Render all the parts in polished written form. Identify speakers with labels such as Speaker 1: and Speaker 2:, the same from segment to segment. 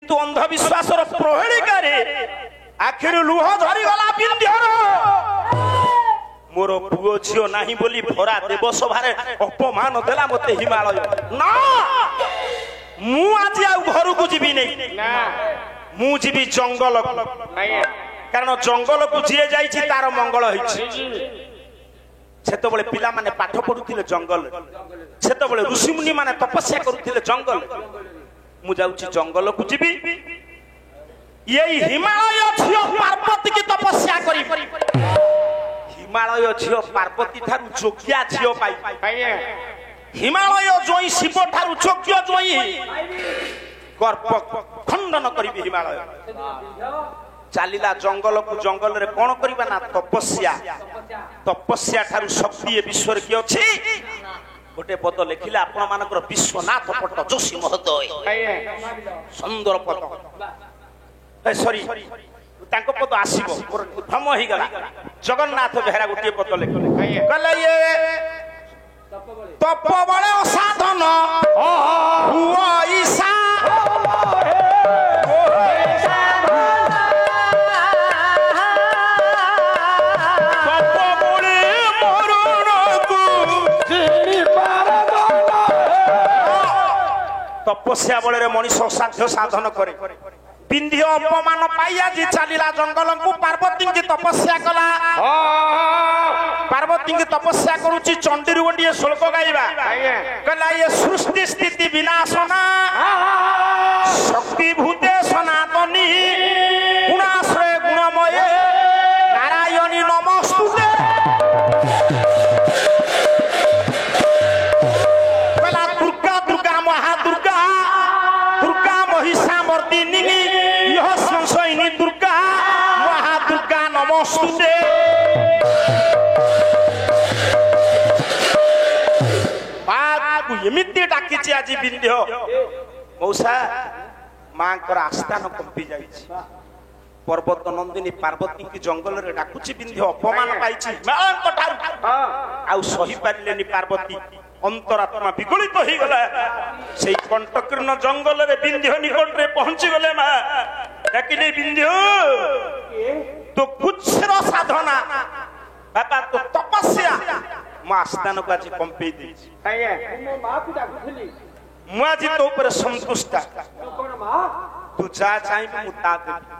Speaker 1: କିନ୍ତୁ ଅନ୍ଧବିଶ୍ୱାସର ପ୍ରହେଳିକାରେ ଆଖିରୁ ଲୁହ ଝରିଗଲା ବିନ୍ଧ୍ୟର। ମୋର ପୁଅ ଝିଅ ନାହିଁ ବୋଲି ଭରା ଦେବସଭାରେ ଅପମାନ ଦେଲା ମତେ ହିମାଳୟ। ନା, ମୁଁ ଆଜି ଆଉ ଘରକୁ ଯିବି ନାହିଁ, ମୁଁ ଯିବି ଜଙ୍ଗଲକୁ। କାରଣ ଜଙ୍ଗଲକୁ ଯିଏ ଯାଇଛି ତାର ମଙ୍ଗଳ ହେଇଛି। ସେତେବେଳେ ପିଲାମାନେ ପାଠ ପଢୁଥିଲେ ଜଙ୍ଗଲରେ, ସେତେବେଳେ ଋଷିମୁନି ମାନେ ତପସ୍ୟା କରୁଥିଲେ ଜଙ୍ଗଲ। ମୁଁ ଯାଉଛି ଜଙ୍ଗଲକୁ ଯିବି, ଏଇ ହିମାଳୟ ଝିଅ ପାର୍ବତୀ କି ତପସ୍ୟା କରି। ହିମାଳୟ ଝିଅ ପାର୍ବତୀ ଠାରୁ ଯୋଗ୍ୟା ଝିଅ ପାଇ। ହିମାଳୟ ଜୋଇଁ ଶିବ ଠାରୁ ଯୋଗ୍ୟ ଜୋଇଁ ଗର୍ବ ଖଣ୍ଡନ କରିବି। ହିମାଳୟ ଚାଲିଲା ଜଙ୍ଗଲକୁ। ଜଙ୍ଗଲରେ କଣ କରିବା ନା ତପସ୍ୟା। ତପସ୍ୟା ଠାରୁ ଶକ୍ତି ଏ ବିଶ୍ୱରେ କି ଅଛି? ଗୋଟେ ପଦ ଲେଖିଲେ ଆପଣ ମାନଙ୍କର ବିଶ୍ୱନାଥ ପଟ୍ଟ ଯୋଶୀ ମହୋଦୟ, ସୁନ୍ଦର ପଦ। ସରି, ତାଙ୍କ ପଦ ଆସିବ, ମୋର ଭ୍ରମ ହେଇଗଲା। ଜଗନ୍ନାଥ ବେହେରା ଗୋଟିଏ ପଦ ଲେଖିଲେ, କହିଲେ ଇଏ ତପ ବଳେ ଅସାଧନ ହୁଅ ଇଶା। ତପସ୍ୟା ବଳରେ ମଣିଷ ଅସାଧ୍ୟ ସାଧନ କରେ। ବିନ୍ଧ୍ୟ ଅପମାନ ପାଇ ଆଜି ଚାଲିଲା ଜଙ୍ଗଲକୁ। ପାର୍ବତୀଙ୍କୁ ତପସ୍ୟା କଲା। ପାର୍ବତୀଙ୍କୁ ତପସ୍ୟା କରୁଛି। ଚଣ୍ଡୀରୁ ଗୋଟିଏ ଶ୍ଲୋକ ଗାଇବା, କହିଲା ଇଏ ସୃଷ୍ଟି ସ୍ଥିତି ବିନାଶନା ଶକ୍ତି ଭୂତେ ସନାତନୀ ଗୁଣାଶ୍ରୟ ଗୁଣମୟେ ନାରାୟଣୀ ନମସ୍ତୁତେ। କହିଲା ଦୁର୍ଗା ଦୁର୍ଗା ମହାଦୁର୍ଗା ଦୁର୍ଗା ମହିଷାମର୍ଦିନୀ ଇହ ସଂଶୟିନୀ ଦୁର୍ଗା ମହାଦୁର୍ଗା ନମସ୍ତୁତେ। ଏମିତି ଡାକିଛି ଆଜି ବିନ୍ଧ୍ୟ। ମଉସା ମାଙ୍କର ଆସ୍ଥାନ କମ୍ପି ଯାଇଛି। ପର୍ବତ ନନ୍ଦିନୀ ପାର୍ବତୀଙ୍କୁ ଜଙ୍ଗଲରେ ଡାକୁଛି। ବିନ୍ଧ୍ୟ ଅପମାନ ପାଇଛି ମାଙ୍କ ଠାରୁ। ଆଉ ସହି ପାରିଲେନି ପାର୍ବତୀ। ଅନ୍ତରାତ୍ମା ବିଗଳିତ ହେଇଗଲା। ସେଇ କଣ୍ଟକୀର୍ଣ୍ଣ ଜଙ୍ଗଲରେ ବିନ୍ଧ୍ୟ ନିକଟରେ ପହଞ୍ଚି ଗଲେ। ମା ଡାକିଲେ, ବିନ୍ଧ୍ୟ ତୋ କୁଚ୍ଛର ସାଧନା, ବାପା ତୋ ତପସ୍ୟା ମୋ ଆସ୍ଥାନକୁ ଆଜି କମ୍ପେଇ ଦେଇଛି। ମୁଁ ଆଜି ତୋ ଉପରେ ସନ୍ତୁଷ୍ଟ। ତୁ ଯାହା ଚାହିଁବୁ ମୁଁ ତା ଦେବି।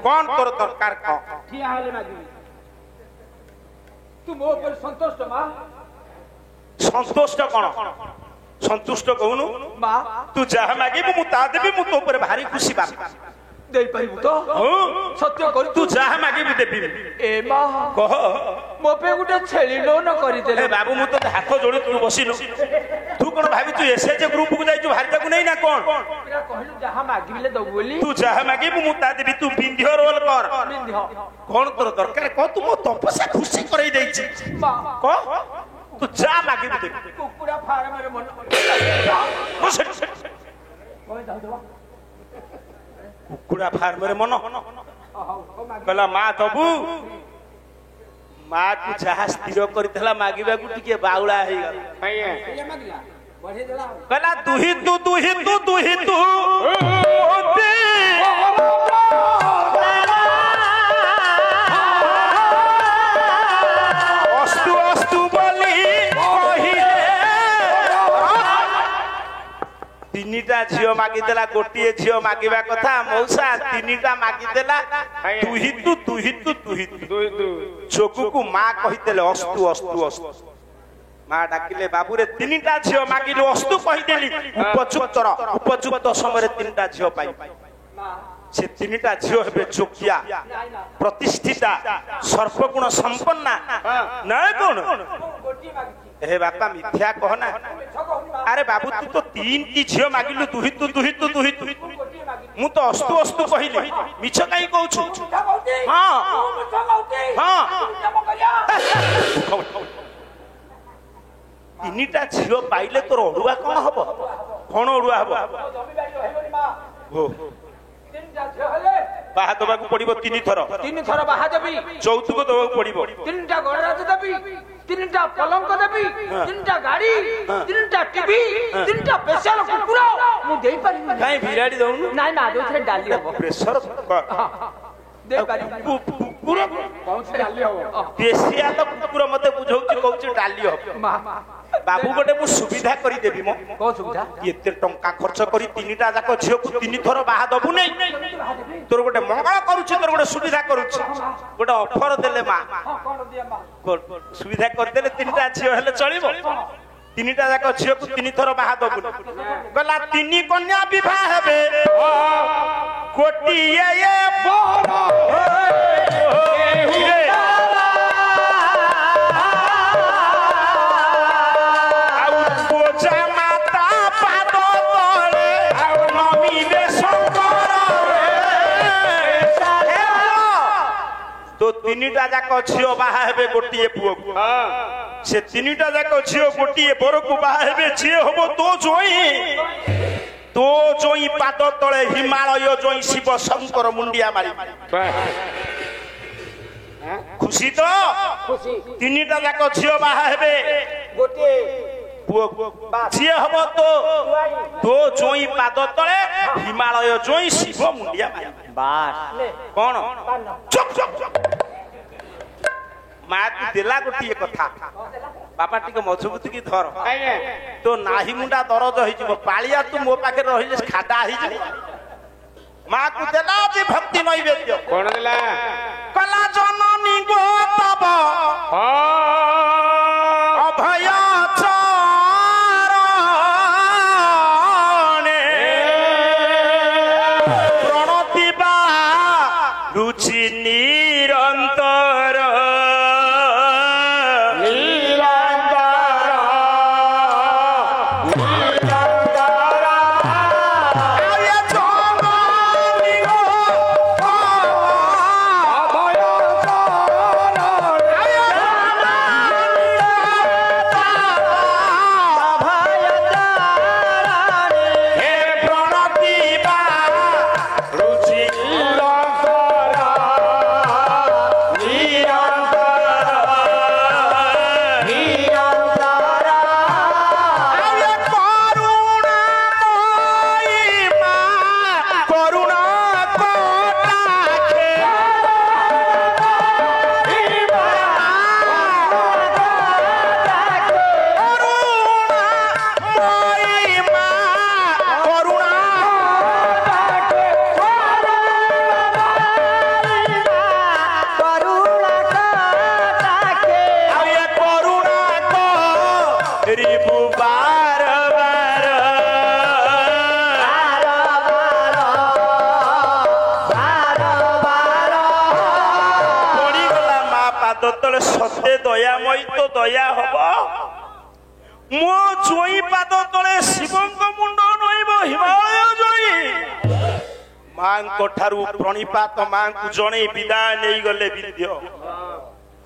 Speaker 1: କଣ ତୋର ଦରକାର କହ? ସନ୍ତୁଷ୍ଟ କଣ? ସନ୍ତୁଷ୍ଟ କହୁନୁ? ତୁ ଯାହା ମାଗିବୁ ମୁଁ ତା ଦେବି। ମୁଁ ତୋ ଉପରେ ଭାରି ଖୁସି। ବାପା
Speaker 2: ଦେଇପାରିବୁ ତ? ସତ୍ୟ କରି
Speaker 1: ତୁ ଯାହା ମାଗିବୁ ଦେବି।
Speaker 2: ଏ ମା
Speaker 1: କହ।
Speaker 2: ମୋ ପାଇଁ ଗୋଟେ ଛେଳି ଲୋନ କରିଦେଲେ।
Speaker 1: ବାବୁ ମୁଁ ତୋତେ ହାତ ଯୋଡ଼ି ତୁ ବସିଲୁ। ତୁ କଣ ଭାବିଛୁ ଏସଏଚ ଗ୍ରୁପକୁ ଯାଇଛୁ ଭାରିଟାକୁ ନେଇ ନା କଣ?
Speaker 2: କହିଲୁ ଯାହା ମାଗିଲେ ଦବୁ ବୋଲି।
Speaker 1: ତୁ ଯାହା ମାଗିବୁ ମୁଁ ତା ଦେବି। ତୁ ବିନ୍ଧ୍ୟ ରୋଲ କର। କଣ ତୋର ଦରକାର କହ? ତୁ ମୋ ତପସ୍ୟା ଖୁସି କରେଇ ଦେଇଛି। କହ ତୁ ଯାହା ମାଗିବୁ ଦେବି।
Speaker 2: କୁକୁଡ଼ା ଫାର୍ମରେ ମନ
Speaker 1: କୁକୁଡ଼ା ଫାର୍ମରେ ମନ କହିଲା ମା ଦବୁ। ମା କୁ ଯାହା ସ୍ଥିର କରିଥିଲା ମାଗିବାକୁ ଟିକେ ବାଉଳା ହେଇଗଲା। କହିଲା ଦୁହି ତୁ ଦୁହି ତୁ ଦୁହି ତୁ ଅସ୍ତୁ ଅସ୍ତୁ ବୋଲି କହିଲେ। ତିନିଟା ଝିଅ ମାଗିଦେଲା, ଗୋଟିଏ ଝିଅ ମାଗିବା କଥା। ମଉସା ତିନିଟା ମାଗିଦେଲା। ତୁହି ତୁ ତୁହି ତୁ ତୁହି ତୁ। ଚୋକୁକୁ ମା କହିଦେଲେ ଅସ୍ତୁ ଅସ୍ତୁ ଅସ୍ତୁ। ମା ଡାକିଲେ ବାବୁରେ ତିନିଟା ଝିଅ ମାଗିଲୁ, ଅସ୍ତୁ କହିଦେଲି। ଉପଯୁକ୍ତ ସମୟରେ ତିନିଟା ଝିଅ ପାଇ। ସେ ତିନିଟା ଝିଅ ହେବେ ଯୋଗ୍ୟା, ପ୍ରତିଷ୍ଠିତା, ସର୍ବଗୁଣ ସମ୍ପନ୍ନା। ନାଇଁ କଣ? हे बापा मिथ्या कहना। अरे बाबू तू तो तीन की झियो मागिलु दुहि तू दुहि तू दुहि तू। मु तो अस्तु अस्तु कहिली मिछ काई कहू? हां हां तीनटा झियो पाइले तोर ओडुआ कोन हबो? कोन ओडुआ हबो? हो बाहा दबाकू पड़िबो तीन थर।
Speaker 2: तीन थर बाहा देबी।
Speaker 1: चौथुक दबाकू पड़िबो।
Speaker 2: तीनटा गणराज देबी। তিনটা পলঙ্ক দেবী তিনটা গাড়ি তিনটা টিভি তিনটা স্পেশাল কুকুর ମୁଁ ଦେଇପାରିବି
Speaker 1: କାଇଁ ବିରାଡି ଦଉନୁ
Speaker 2: ନାଇଁ ନା ଯୋଉଥିରେ ଡାଲି ହବ
Speaker 1: ପ୍ରେସର
Speaker 2: ଦେଇପାରିବି
Speaker 1: କୁକୁର
Speaker 2: କହୁଛି ଡାଲି ହବ
Speaker 1: ଦେଶିଆ ତ କୁକୁର ମତେ ବୁଝଉଛି କହୁଛି ଡାଲି ହବ ବାବୁ ଗୋଟେ ମୁଁ ସୁବିଧା କରିଦେବି ମୋ
Speaker 2: କୋଉ ସୁବିଧା
Speaker 1: ଏତେ ଟଙ୍କା ଖର୍ଚ୍ଚ କରି ତିନିଟା ଯାକ ଝିଅକୁ 3 ଥର ବାହା ଦବୁ ନାଇଁ ତୋର ଗୋଟେ ମଙ୍ଗଳ କରୁଛି ତୋର ଗୋଟେ ସୁବିଧା କରୁଛି ଗୋଟେ ଅଫର ଦେଲେ ମା ସୁବିଧା କରିଦେଲେ ତିନିଟା ଝିଅ ହେଲେ ଚଳିବ ତିନିଟା ଯାକ ଝିଅକୁ 3 ଥର ବାହା ଦବୁ ଗଲା 3 କନ୍ୟା ବିବାହ ହେବେ କୋଟିଏ तो 3टा जाक झियो बाहा हेबे गोटिए पुओ से 3टा जाक झियो गोटिए बर को बाहा हेबे जे होबो तो जोई पाद तळे हिमालय जोई शिव शंकर मुंडिया मारी खुशी तो
Speaker 2: खुशी
Speaker 1: 3टा जाक झियो बाहा हेबे
Speaker 2: गोटे
Speaker 1: पुओ जे होबो तो जोई पाद तळे हिमालय जोई शिव मुंडिया मारी
Speaker 2: बास
Speaker 1: कौन चुप चुप चुप माँ तू देला गोटे कथा बापा टिके मजबूत की धर तो नाही मुंडा दरद हो पालिया तू मो पाखे रहिले खादा हो माँ तू देला जी भक्ति नैवेद्य
Speaker 3: कौन देला
Speaker 1: कला जननी गो तब अभय चरणे प्रणतिबा रुचि निरंतर सत्य दयामयी तो दया हब मो जोई पाद तले शिवंक मुंड नइब हिमालय जोई मां को ठारू प्रणिपात मां को जणे विदाय नै गले विद्य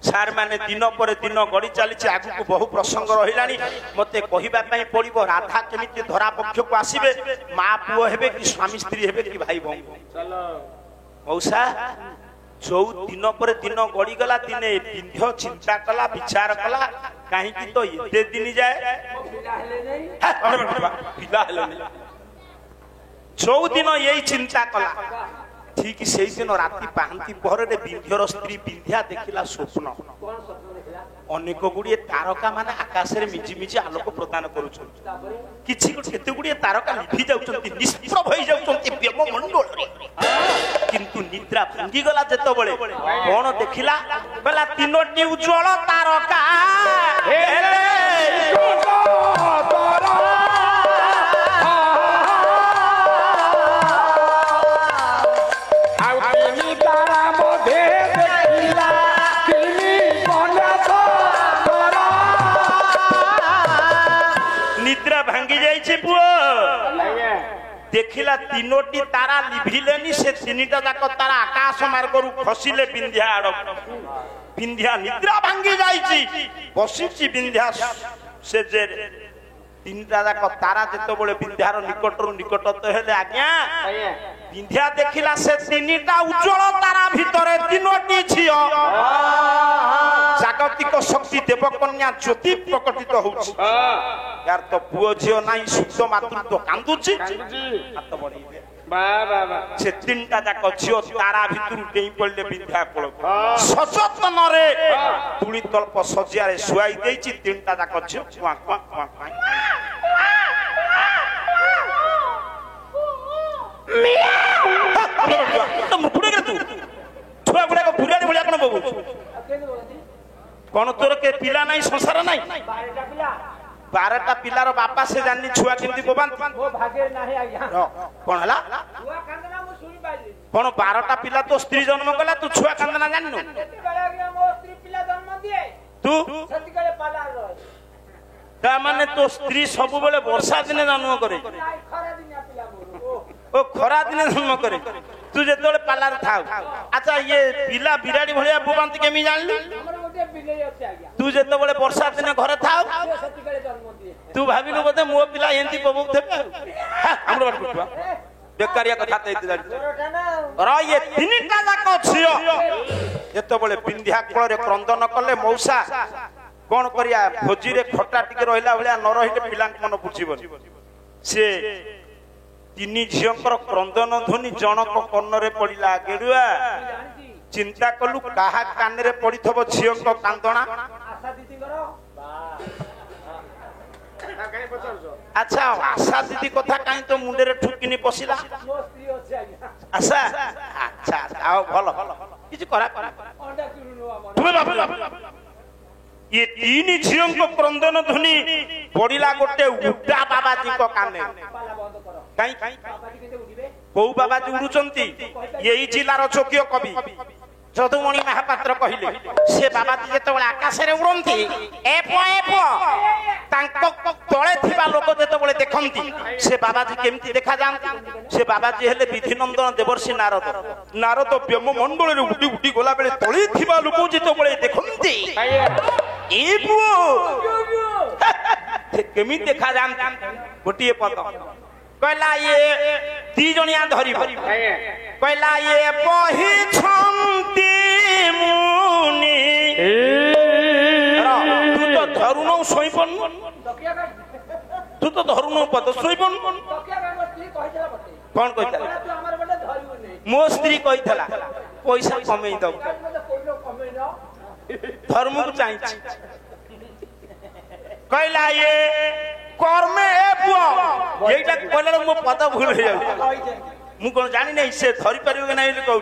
Speaker 1: सार माने दिन पर दिन गड़ी चली आगु को बहु प्रसंग रहिलानी मते कहिबा पई पड़िबो राधा केमिति धरा पक्ष को आसीबे मां पुओ हेबे कि स्वामी स्त्री हेबे कि भाई भाई चलो मौसा जो दिन पर दिन गड़ी गला दिने विंध्य चिंता कला विचार कला कहीं तो ये दिन जाए जो दिन यही चिंता कला ठीक से दिन राति पांति पहर विंध्यर स्त्री विंध्या देखला स्वप्न अनेक गुड़िए तारका माने आकाश रे मिजी मिजी आलोक प्रदान करूछन किछि केते गुड़िए तारका लिभि जाउछन्ति निष्प्रभ होई जाउछन्ति प्रेम मंडल रे किंतु निद्रा भांगी गला जेतो बळे कोन देखिला गला तीनोटी उज्जवल तारका हेले देखिला तीनोटी तारा लिभिलेनी से 3टा जाक तारा आकाश मार्गरु खसिले विंध्या आड़ विंध्या निद्रा भांगी जाईची बसिची विंध्या से जे 3टा जाक तारा जेतो बळे विंध्यार निकटरु निकट तो हेले आज्ञा विंध्या देखिला से 3टा उज्जवल तारा भितरे तीनोटी छियो ଜାଗତିକ ଶକ୍ତି ଦେବକନ୍ୟା ଜ୍ୟୋତି ପ୍ରକଟିତ ହଉଛି यार तो पुओ झियो नाही शुद्ध मातृत्व कांदुची हात बढीबे से तीनटा जाक झियो तारा भितरु डेई पड़ले विद्या कोळ सचेतन रे तुळी तल्प सजिया रे सुआई देछि तीनटा जाक झियो क्वा क्वा क्वा क्वा तो मुकुडे रे तू छुआ गुडा को बुराडी भलिया कोन बबु कोन तोर के पिला नाही संसार नाही 12टा पिलार बापा से जाननी छुआ केमती बोबांती
Speaker 2: वो भागे नाही आज्ञा
Speaker 1: कोन हला
Speaker 2: छुआ कांदना मु सुनी पाइली
Speaker 1: कोन 12टा पिला तो स्त्री जन्म कला तू छुआ कांदना जाननु
Speaker 2: एते गला गया मो स्त्री पिला जन्म दिए
Speaker 1: तू
Speaker 2: सती गले पाला रह
Speaker 1: ता माने तो स्त्री सब बेले वर्षा दिने जन्म करे
Speaker 2: नाही खरा दिना पिला मोर
Speaker 1: ओ खरा दिने जन्म करे तू जेतोले पालार थाउ अच्छा ये पिला बिराडी भलिया बोबांती केमी जानली
Speaker 2: हमर गोटे बिले अछि आज्ञा
Speaker 1: तू जेतोले वर्षा दिने घरे थाउ
Speaker 2: सती गले जन्म दिए
Speaker 1: तू भाबिलु बोते मो पिला एंती बबु थेबे हमरो बात कुटवा बेकारिया कथा तैते जानि
Speaker 2: जोरटा ना
Speaker 1: र ये तीनटा जाक छियो जेतोले बिंध्या कोळ रे क्रंदन कले मौसा कोन करिया भोजी रे खटा टिके रहिला भलिया न रहिले पिला मन बुझिबनी से तीन झियंकर क्रंदन ध्वनि जनक कर्णरे पड़िला गेडुआ चिंता कलु काहा कान रे पड़िथबो झियंक कांदणा
Speaker 2: आशा दीदी करो
Speaker 1: अच्छा आशा दीदी कथा काई तो मुंडे रे ठुकिनी पसिला
Speaker 2: मो स्त्री अछि आज्ञा
Speaker 1: आशा अच्छा आओ भलो किछि करा
Speaker 2: अंडा किनु हमर
Speaker 1: तुमे बाबू ये तीन झियंक क्रंदन ध्वनि पड़िला गोटे उडा बाबाजी को काने
Speaker 2: पाला बंद करो
Speaker 1: काई
Speaker 2: बाबाजी केते उठिबे
Speaker 1: को बाबाजी उडुचंती यही जिल्लार चोकियो कवि যদুমণি মহাপাত্র কহিলে সে বাবাজি যেতବେଳେ আকাশে উড়ন্তি তাঙ্ক তଳେ থিবা লোক যেতବେଳେ দেখন্তি সে বাবাজি কেমতি দেখা যাନ୍ତି সে বাবাজি হেলে বিধিনন্দন দেবর্ষি নারদ নারদ ব্যোম মণ্ডଳରେ উডি উডি গলা বেলে তଳେ থিবা লোক যেতବେଳେ দেখন্তি এ পুଅ কেমি দেখা যাନ୍ତି গোটিয়ে পদ কইলা ইয়ে ଦି ଜଣିଆ ଧରିବ କହିଲା ଇଏ ପହିଛନ୍ତି ମୁନି ତୁ ତ ଧରୁନୁ ଶୋଇପନୁ ତୁ ତ ଧରୁନୁ ପଦ ଶୋଇପନୁ କଣ କହିଥିଲା ମୋ ସ୍ତ୍ରୀ କହିଥିଲା ପଇସା କମେଇ ଦବ ଧର୍ମକୁ ଚାହିଁଛି କହିଲା ଇଏ कर्मे पुओ एटा कहला मो पता भूल हो जाउ मु कोन जानि नै से धरि परिबो कि नै कहू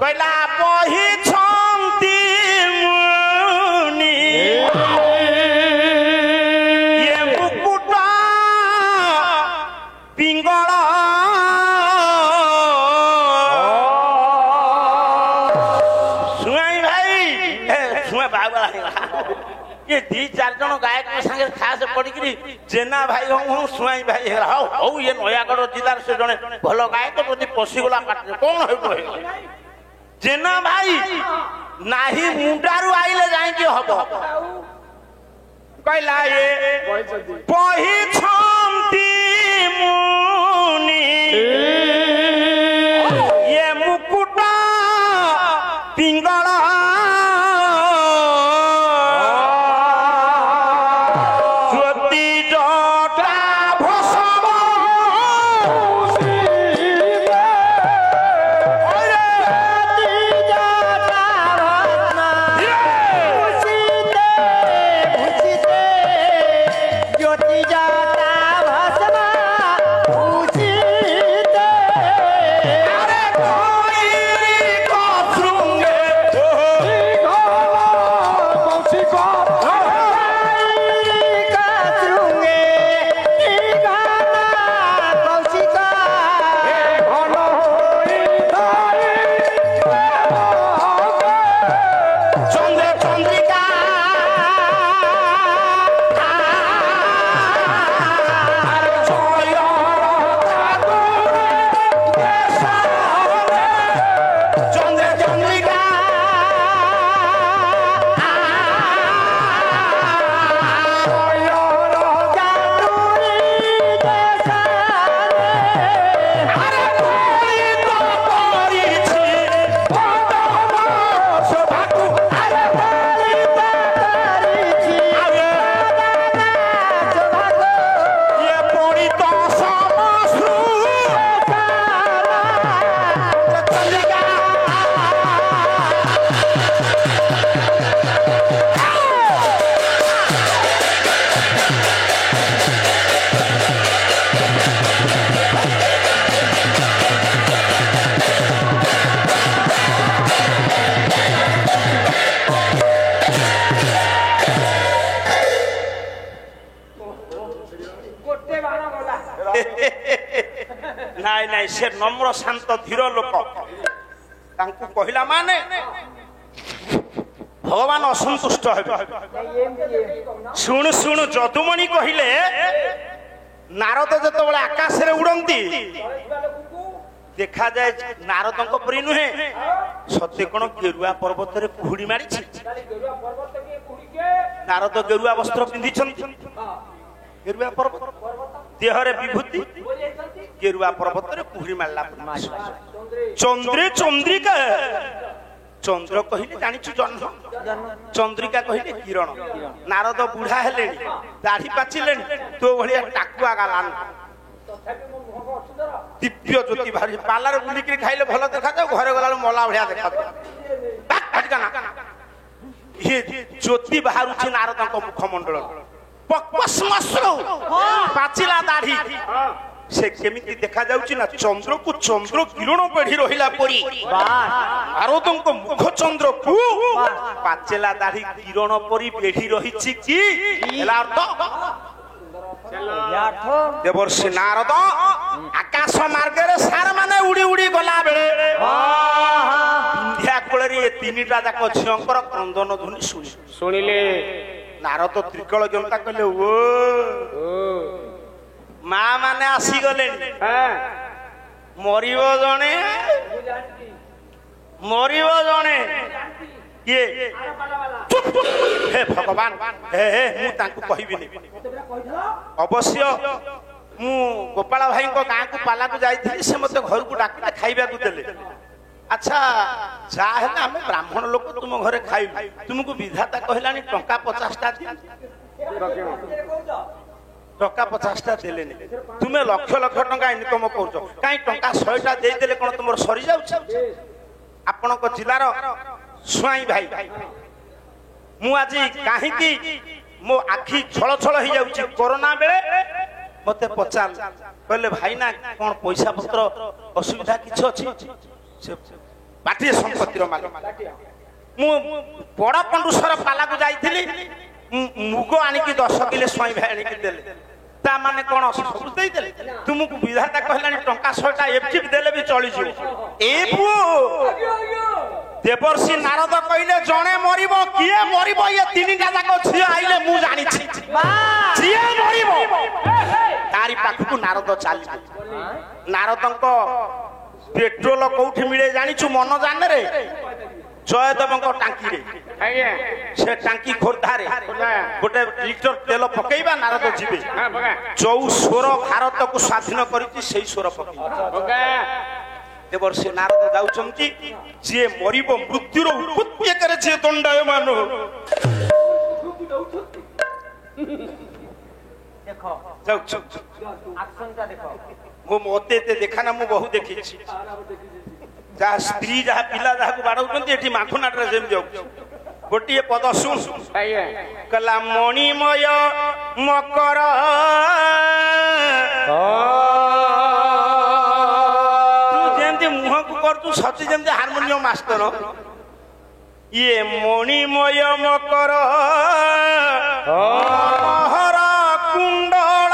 Speaker 1: कहला पहि छंती मुनि ये मुकुटा पिंगला सुई भाई सुई बाबा ये दी चार जन गायक संगे खास पड़ी जेना भाई हम सुई भाई हौ ये नयागढ़ जिलार से जने भल गायक प्रति पशिगला पाटे कौन हो जेना भाई नाही मुंडारू आइले जाई कि हबो कहला ये पहि छंती मुनि ये मुकुटा पिंगला
Speaker 2: ज्योति जाता भस्मा
Speaker 1: ନାଇଁ ନାଇଁ ସେ ନମ୍ର ଶାନ୍ତ ଧୀର ଲୋକ ତାଙ୍କୁ କହିଲା ମାନେ ଭଗବାନ ଅସନ୍ତୁଷ୍ଟ ହେବେ। ଶୁଣୁ ଶୁଣୁ ଯଦୁମଣି କହିଲେ ନାରଦ ଯେତେବେଳେ ଆକାଶରେ ଉଡନ୍ତି ଦେଖାଯାଏ ନାରଦଙ୍କ ପରି ନୁହେଁ ସତେ କଣ ଗେରୁଆ ପର୍ବତରେ କୁହୁଡି ମାରିଛି। ନାରଦ ଗେରୁଆ ବସ୍ତ୍ର ପିନ୍ଧିଛନ୍ତି ଗେରୁଆ ପର୍ବତ ଦେହରେ ବିଭୂତି ଗେରୁଆ ପର୍ବତରେ କୁହୁଡି ମାରିଲା। ଚନ୍ଦ୍ରେ ଚନ୍ଦ୍ରିକା ଚନ୍ଦ୍ର କହିଲେ ଜାଣିଛୁ ଜହ୍ନ ଚନ୍ଦ୍ରିକା କହିଲେ କିରଣ। ନାରଦ ବୁଢା ହେଲେଣି ଦାଢି ପାଚିଲେଣି ତୋ ଭଳିଆ ଟାକୁଆ ଗାଲାନ ଦିବ୍ୟ ଜ୍ୟୋତି ବାହାରି ପାଲାରେ ବୁଲିକିରି ଖାଇଲେ ଭଲ ଦେଖାଯାଉ ଘରେ ଗଲା ମଲା ଭଳିଆ ଦେଖାଯାଉ। ଜ୍ୟୋତି ବାହାରୁଛି ନାରଦଙ୍କ ମୁଖମଣ୍ଡଳ ପାଚିଲା ଦାଢି ସେ କେମିତି ଦେଖାଯାଉଛି ନା ଚନ୍ଦ୍ରକୁ ଚନ୍ଦ୍ର କିରଣ ବେଢି ରହିଲା ପରି ନାରଦଙ୍କ ମୁଖ ଚନ୍ଦ୍ରକୁ ପାଚିଲା ଦାଢି କିରଣ ପରି ବେଢି ରହିଛି କି ହେଲା ଅର୍ଥ। ଦେବର୍ଷି ନାରଦ ଆକାଶ ମାର୍ଗରେ ସାର ମାନେ ଉଡି ଉଡି ଗଲା ବେଳେ ବିନ୍ଧ୍ୟା କୋଳରେ ଏ ତିନିଟା ଯାକ ଝିଅଙ୍କର କ୍ରନ୍ଦନ ଧ୍ୱନି ଶୁଣିଲେ। ନାରଦ ତ୍ରିକଳ ଜନତା କହିଲେ ଓ ମା ମାନେ ଆସିଗଲେଣି ମରିବ ଜଣେ ମରିବ ଜଣେ କିଏ ହେ ଭଗବାନ ମୁଁ ତାଙ୍କୁ କହିବିନି। ଅବଶ୍ୟ ମୁଁ ଗୋପାଳ ଭାଇଙ୍କ ଗାଁକୁ ପାଲାକୁ ଯାଇଥିଲି ସେ ମତେ ଘରକୁ ଡାକିଲେ ଖାଇବାକୁ ଦେଲେ। ଆଚ୍ଛା ଯାହା ହେଲେ ଆମେ ବ୍ରାହ୍ମଣ ଲୋକ ତୁମ ଘରେ ଖାଇବୁ ତୁମକୁ ବିଧାତା କହିଲାନି ଟଙ୍କା 50ଟା ଟଙ୍କା 50ଟା ଦେଲେନି। ତୁମେ ଲକ୍ଷ ଲକ୍ଷ ଟଙ୍କା ଇନକମ କରୁଛ କାହିଁ ଟଙ୍କା 100ଟା ଦେଇଦେଲେ କଣ ତୁମର ସରିଯାଉଛି। ଆପଣଙ୍କ ଜିଲ୍ଲାର ସ୍ୱାଇଁ ଭାଇ ମୁଁ ଆଜି କାହିଁକି ମୋ ଆଖି ଛଳ ଛଳ ହେଇଯାଉଛି କରୋନା ବେଳେ ମତେ ପଚାର କହିଲେ ଭାଇନା କଣ ପଇସା ପତ୍ର ଅସୁବିଧା କିଛି ଅଛି। ସେ ପାଟିଏ ସମ୍ପତ୍ତିର ମାଲିକ। ମୁଁ ବଡ ପଣ୍ଡୁସର ପାଲାକୁ ଯାଇଥିଲି ମୁଗ ଆଣିକି 10 କିଲୋ ସ୍ୱାଇଁ ଭାଇ ଆଣିକି ଦେଲେ ତା ମାନେ କଣ ସବୁ ଦେଇଦେଲେ। ତୁମକୁ ବିଧାତା କହିଲାନି ଟଙ୍କା 100ଟା ଏଫ୍ଟି ଦେଲେ ବି ଚଳିଯିବ। ଏ ପୁଅ ଦେବର୍ଷି ନାରଦ କହିଲେ ଜଣେ ମରିବ କିଏ ମରିବ ଇଏ ତିନିଟା ଯାକ ଝିଅ ଆଇଲେ ମୁଁ ଜାଣିଛି ଯିଏ ମରିବ ତାରି ପାଖକୁ ନାରଦ ଚାଲିଲେ। ନାରଦଙ୍କ ପେଟ୍ରୋଲ କୋଉଠି ମିଳେ ଜାଣିଛୁ ମନ ଜାନରେ ଜୟଦେବଙ୍କ ଟାଙ୍କିରେ ସେ ଟାଙ୍କି ଖୋର୍ଦ୍ଧାରେ ଗୋଟେ ଲିଟର ତେଲ ପକେଇବା ନାରଦ ଯିବେ। ଯୋଉ ସ୍ୱର ଭାରତକୁ ସ୍ୱାଧୀନ କରିଛି ସେଇ ସ୍ୱର ପକେଇବା। ଦେବର୍ଷି ନାରଦ ଯାଉଛନ୍ତି ଯିଏ ମରିବ ମୃତ୍ୟୁର ଉପତ୍ୟକାରେ ଯିଏ ଦଣ୍ଡାୟମାନ ମୁଁ ମତେ ଏତେ ଦେଖାନା ମୁଁ ବହୁ ଦେଖିଛି ଯାହା ସ୍ତ୍ରୀ ଯାହା ପିଲା ଯାହାକୁ ବାଡଉଛନ୍ତି ଏଠି ମାଖୁନାଟରେ ଯେମିତି ଯାଉଛି। ଗୋଟିଏ ପଦ ଶୁଣ କହିଲା ମଣିମୟ ମକର ତୁ ଯେମିତି ମୁହଁକୁ କରୁଛୁ ସଚି ଯେମିତି ହାରମୋନିୟମ ମାଷ୍ଟର ଇଏ ମଣିମୟ ମକର ମହର କୁଣ୍ଡଳ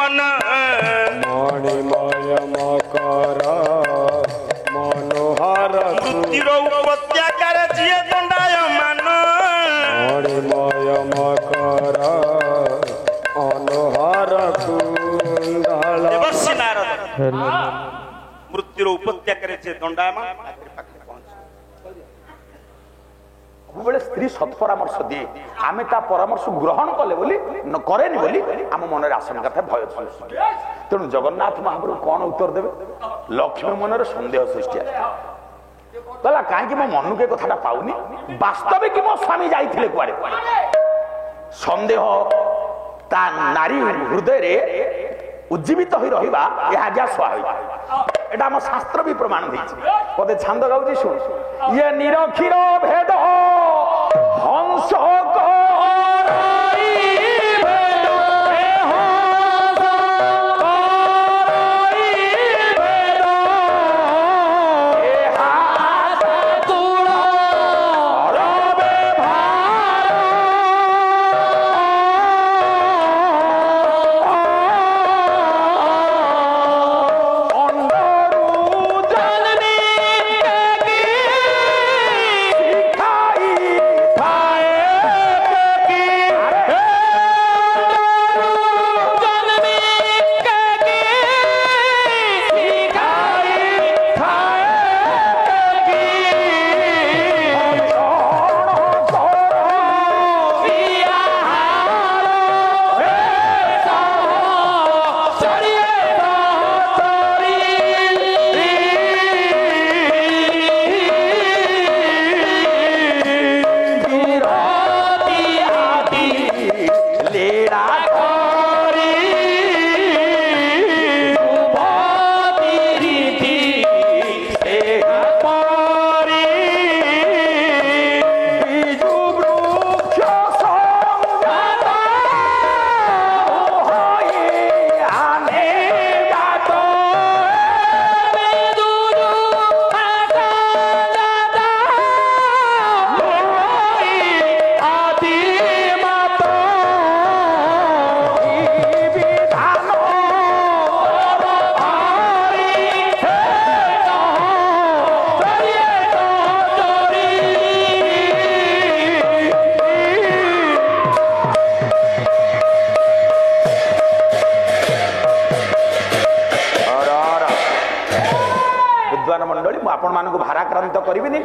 Speaker 1: ମନ
Speaker 3: ମଣିମୟ ମକର ମନୋହର
Speaker 1: ମୃତ୍ୟୁର ଉପତ୍ୟକାରେ ଯିଏ ଦଣ୍ଡାୟମାନ
Speaker 3: ମଣିମୟ ମକର ମନୋହର କୁଣ୍ଡଳ
Speaker 1: ଦେବର୍ଷି ନାରଦ ମୃତ୍ୟୁର ଉପତ୍ୟକାରେ ଯିଏ ଦଣ୍ଡାୟମାନ
Speaker 4: ସବୁବେଳେ ସ୍ତ୍ରୀ ସତ୍ପରାମର୍ଶ ଦିଏ ଆମେ ତା ପରାମର୍ଶ ଗ୍ରହଣ କଲେ ବୋଲି କରେନି ବୋଲି ଆମ ମନରେ ଆଶଙ୍କା ଥାଏ ଭୟ ସୃଷ୍ଟି ତେଣୁ ଜଗନ୍ନାଥ ମହାପ୍ରଭୁ କଣ ଉତ୍ତର ଦେବେ ଲକ୍ଷ୍ମୀ ମନରେ ସନ୍ଦେହ ସୃଷ୍ଟି ଆସେ କହିଲା କାହିଁକି ମୋ ମନକୁ ଏ କଥାଟା ପାଉନି ବାସ୍ତବିକ ମୋ ସ୍ୱାମୀ ଯାଇଥିଲେ କୁଆଡେ ସନ୍ଦେହ ତା ନାରୀ ହୃଦୟରେ ଉଜ୍ଜୀବିତ ହୋଇ ରହିବା ଏହା ଆଜ୍ଞା ସ୍ୱାଭାବିକ এটা আমার শাস্ত্র বি প্রমাণ দিয়েছে পদে ছন্দ গাউছি শুন ইয়ে নিরক্ষীর ভেদ হংস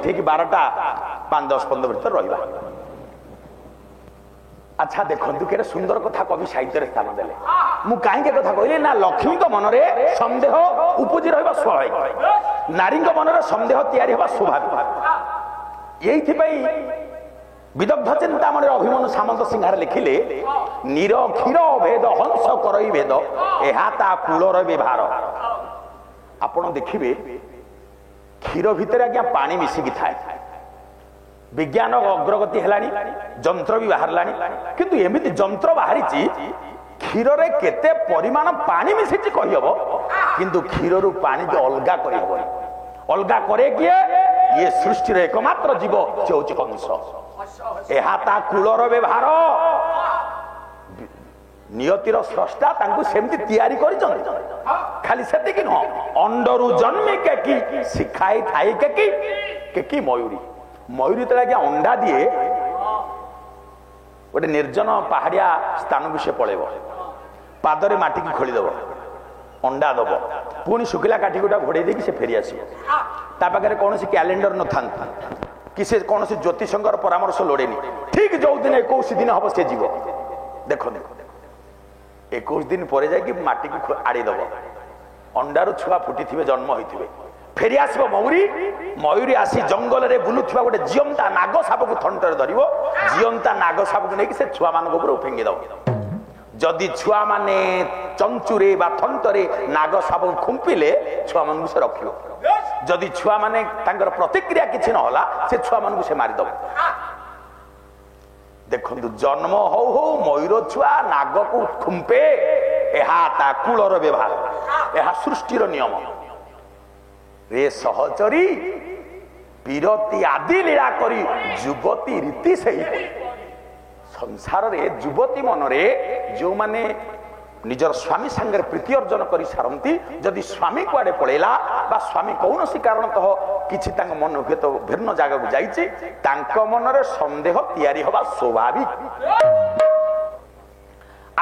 Speaker 4: ठीक 12टा 5-10-15 भीतर रहा अच्छा देखु के सुंदर कथा कवि साहित्य स्थान देले मु कहीं कथा कहली ना लक्ष्मी मन में सन्देह उपजी रहा स्वाभाविक नारी मन में सन्देह तैयारी हवा स्वाभाविक ये विदग्ध चिंतामणि अभिमन्यु सामंत सिंहार लिखिले नीर क्षीर भेद हंस करई भेद एहा ता कूलर व्यवहार आपण देखिए क्षीर भितर आज्ञा पानी मिसिकी थाए विज्ञान अग्रगति हेलानी जंत्र भी बाहर किंतु एमिति जंत्र बाहरी क्षीर रे केते परिमाण पानी मिसी कहीहब किंतु क्षीर रु पानी जो अलगा करहब अलगा करे किए ये सृष्टि एकमात्र जीव से हूँ कंस एहा ता कूलर व्यवहार नियतिर स्रष्टा तांकु सेमती तैयारी करिसं खाली सेतिक न अंडरु जन्मे केकी सिखाई थाई केकी केकी मयूरी मयूरी तले के अंडा दिए गोटे निर्जन पहाड़िया स्थान को से पळेबो पादरे माटी की खोली देबो अंडा दबो पुणी शुकिला काठी गोटा घोड़े देकी से फेरी आसीबो ता पाखरे कोनोसी कैलेंडर न थांता कि से कोनोसी ज्योतिषंकर परामर्श लोडेनी ठीक जो दिन 21 दिन हबो से जीवो देखो 21 दिन पर जाकि माटी को आड़ी दब अंडारू छुआ फुटी थे जन्म होते फेरी आसब मयूरी मयूरी आसी जंगल में बुलुवा गोटे जीवंता नाग साप को थंटर धर जीवंता नाग साप को लेकिन से छुआ मान फिंगी दब जदि छुआ माने चंचुरे बा थंतरे नाग साप को खुंपिले छुआ मान से रख जदि छुआ माने प्रतिक्रिया किसी ना से छुआ मान से मारिदब देखु जन्म हो मयूर छुआ नाग को खुंपे ता कूलर व्यवहार यह सृष्टिर नियम रे सहचरी पीरती आदि लीला करी युवती रीति से संसार रे युवती मन रे जो माने ନିଜର ସ୍ୱାମୀ ସାଙ୍ଗରେ ପ୍ରୀତି ଅର୍ଜନ କରି ସାରନ୍ତି। ଯଦି ସ୍ୱାମୀ କୁଆଡେ ପଳେଇଲା ବା ସ୍ୱାମୀ କୌଣସି କାରଣତଃ କିଛି ତାଙ୍କ ମନ ହୁଏତ ଭିନ୍ନ ଜାଗାକୁ ଯାଇଛି, ତାଙ୍କ ମନରେ ସନ୍ଦେହ ତିଆରି ହେବା ସ୍ୱାଭାବିକ।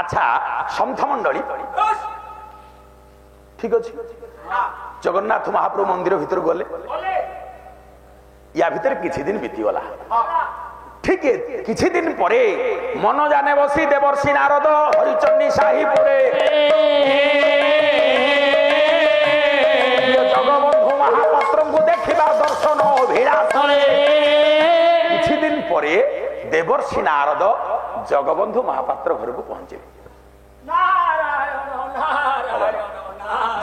Speaker 4: ଆଚ୍ଛା ସନ୍ଥ ମଣ୍ଡଳୀ ଠିକ ଅଛି, ଜଗନ୍ନାଥ ମହାପ୍ରଭୁ ମନ୍ଦିର ଭିତରକୁ ଗଲେ, ୟା ଭିତରେ କିଛି ଦିନ ବିତିଗଲା। ঠিক কিছু দিন পরে মন জানে বসি দেবর্ষি নারদ হরিচন্ডী সাহিপুরে জগবন্ধু মহাপাত্রଙ୍କୁ ଦେଖିବା দর্শন অভিলাষে। কিছু দিন পরে দেবর্ষি নারদ জগবন্ধু মহাপাত্র ঘরକୁ পৌঁছিলে।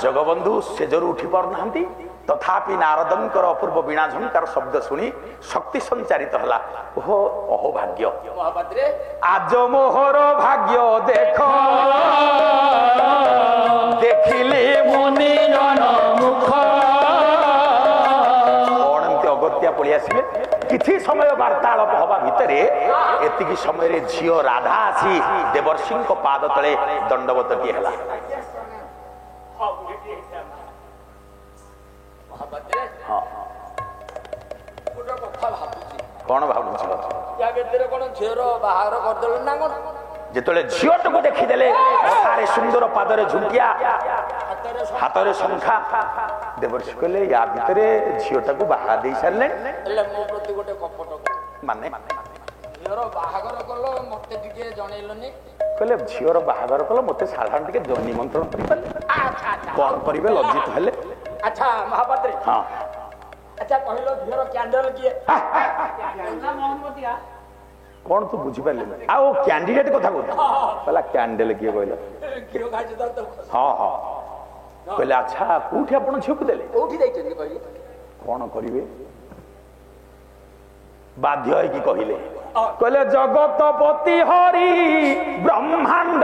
Speaker 4: জগবন্ধু সেজରୁ উঠি পাରୁନାହାନ୍ତି, তথাপি নারদଙ୍କର অপূর্ব বীণা ঝঙ্কার শব্দ শুনি শক্তি সঞ্চারিত হলা। ওহো অহোভাগ্য আজ মোহর ভাগ্য দেখ দেখিলে মনে মুখ। কଣ ଏମିତି ଅଗତ୍ୟା ପଳେଇ ଆସିଲେ। କିଛି ସମୟ ବାର୍ତ୍ତାଳାପ ହବା ଭିତରେ ଏତିକି ସମୟରେ ଝିଅ ରାଧା ଆସି ଦେବର୍ଷିଙ୍କ ପାଦ ତଳେ ଦଣ୍ଡବତଟିଏ ହେଲା। କଣ ଭାବୁଛ? ଯେତେବେଳେ ଝିଅଟାକୁ ଦେଖିଦେଲେ, ସୁନ୍ଦର ପାଦରେ ଝୁଙ୍କିଆ, ହାତରେ ଶଙ୍ଖା, ଦେବର୍ଷି କହିଲେ ୟା ଭିତରେ ଝିଅଟାକୁ ବାହା ଦେଇ ସାରିଲେ। ମାନେ କହିଲେ ଝିଅର ବାହାଘର କଲ, ମତେ ସାଧାରଣ ଟିକେ ନିମନ୍ତ୍ରଣ କରିପାରିଲେ, କଣ କରିବେ? ଲଜ୍ଜିତ ହେଲେ।
Speaker 2: ଆଚ୍ଛା ମହାପାତ୍ରେ,
Speaker 4: ହଁ
Speaker 2: ଆଚ୍ଛା କହିଲ ଝିଅର କ୍ୟାଣ୍ଡେଲ କିଏ?
Speaker 4: କଣ ତୁ ବୁଝିପାରିଲୁ? ଆଉ କ୍ୟାଣ୍ଡିଡେଟ କଥା କହୁଛ? କହିଲା କ୍ୟାଣ୍ଡେଲ କିଏ କହିଲ? ହଁ ହଁ କହିଲେ ଆଚ୍ଛା କୋଉଠି ଆପଣ ଝିଅକୁ ଦେଲେ?
Speaker 2: କୋଉଠି ଦେଇଛନ୍ତି କହିଲେ?
Speaker 4: କଣ କରିବେ? ବାଧ୍ୟ ହେଇକି କହିଲେ। କହିଲେ ଜଗତପତି ହରି ବ୍ରହ୍ମାଣ୍ଡ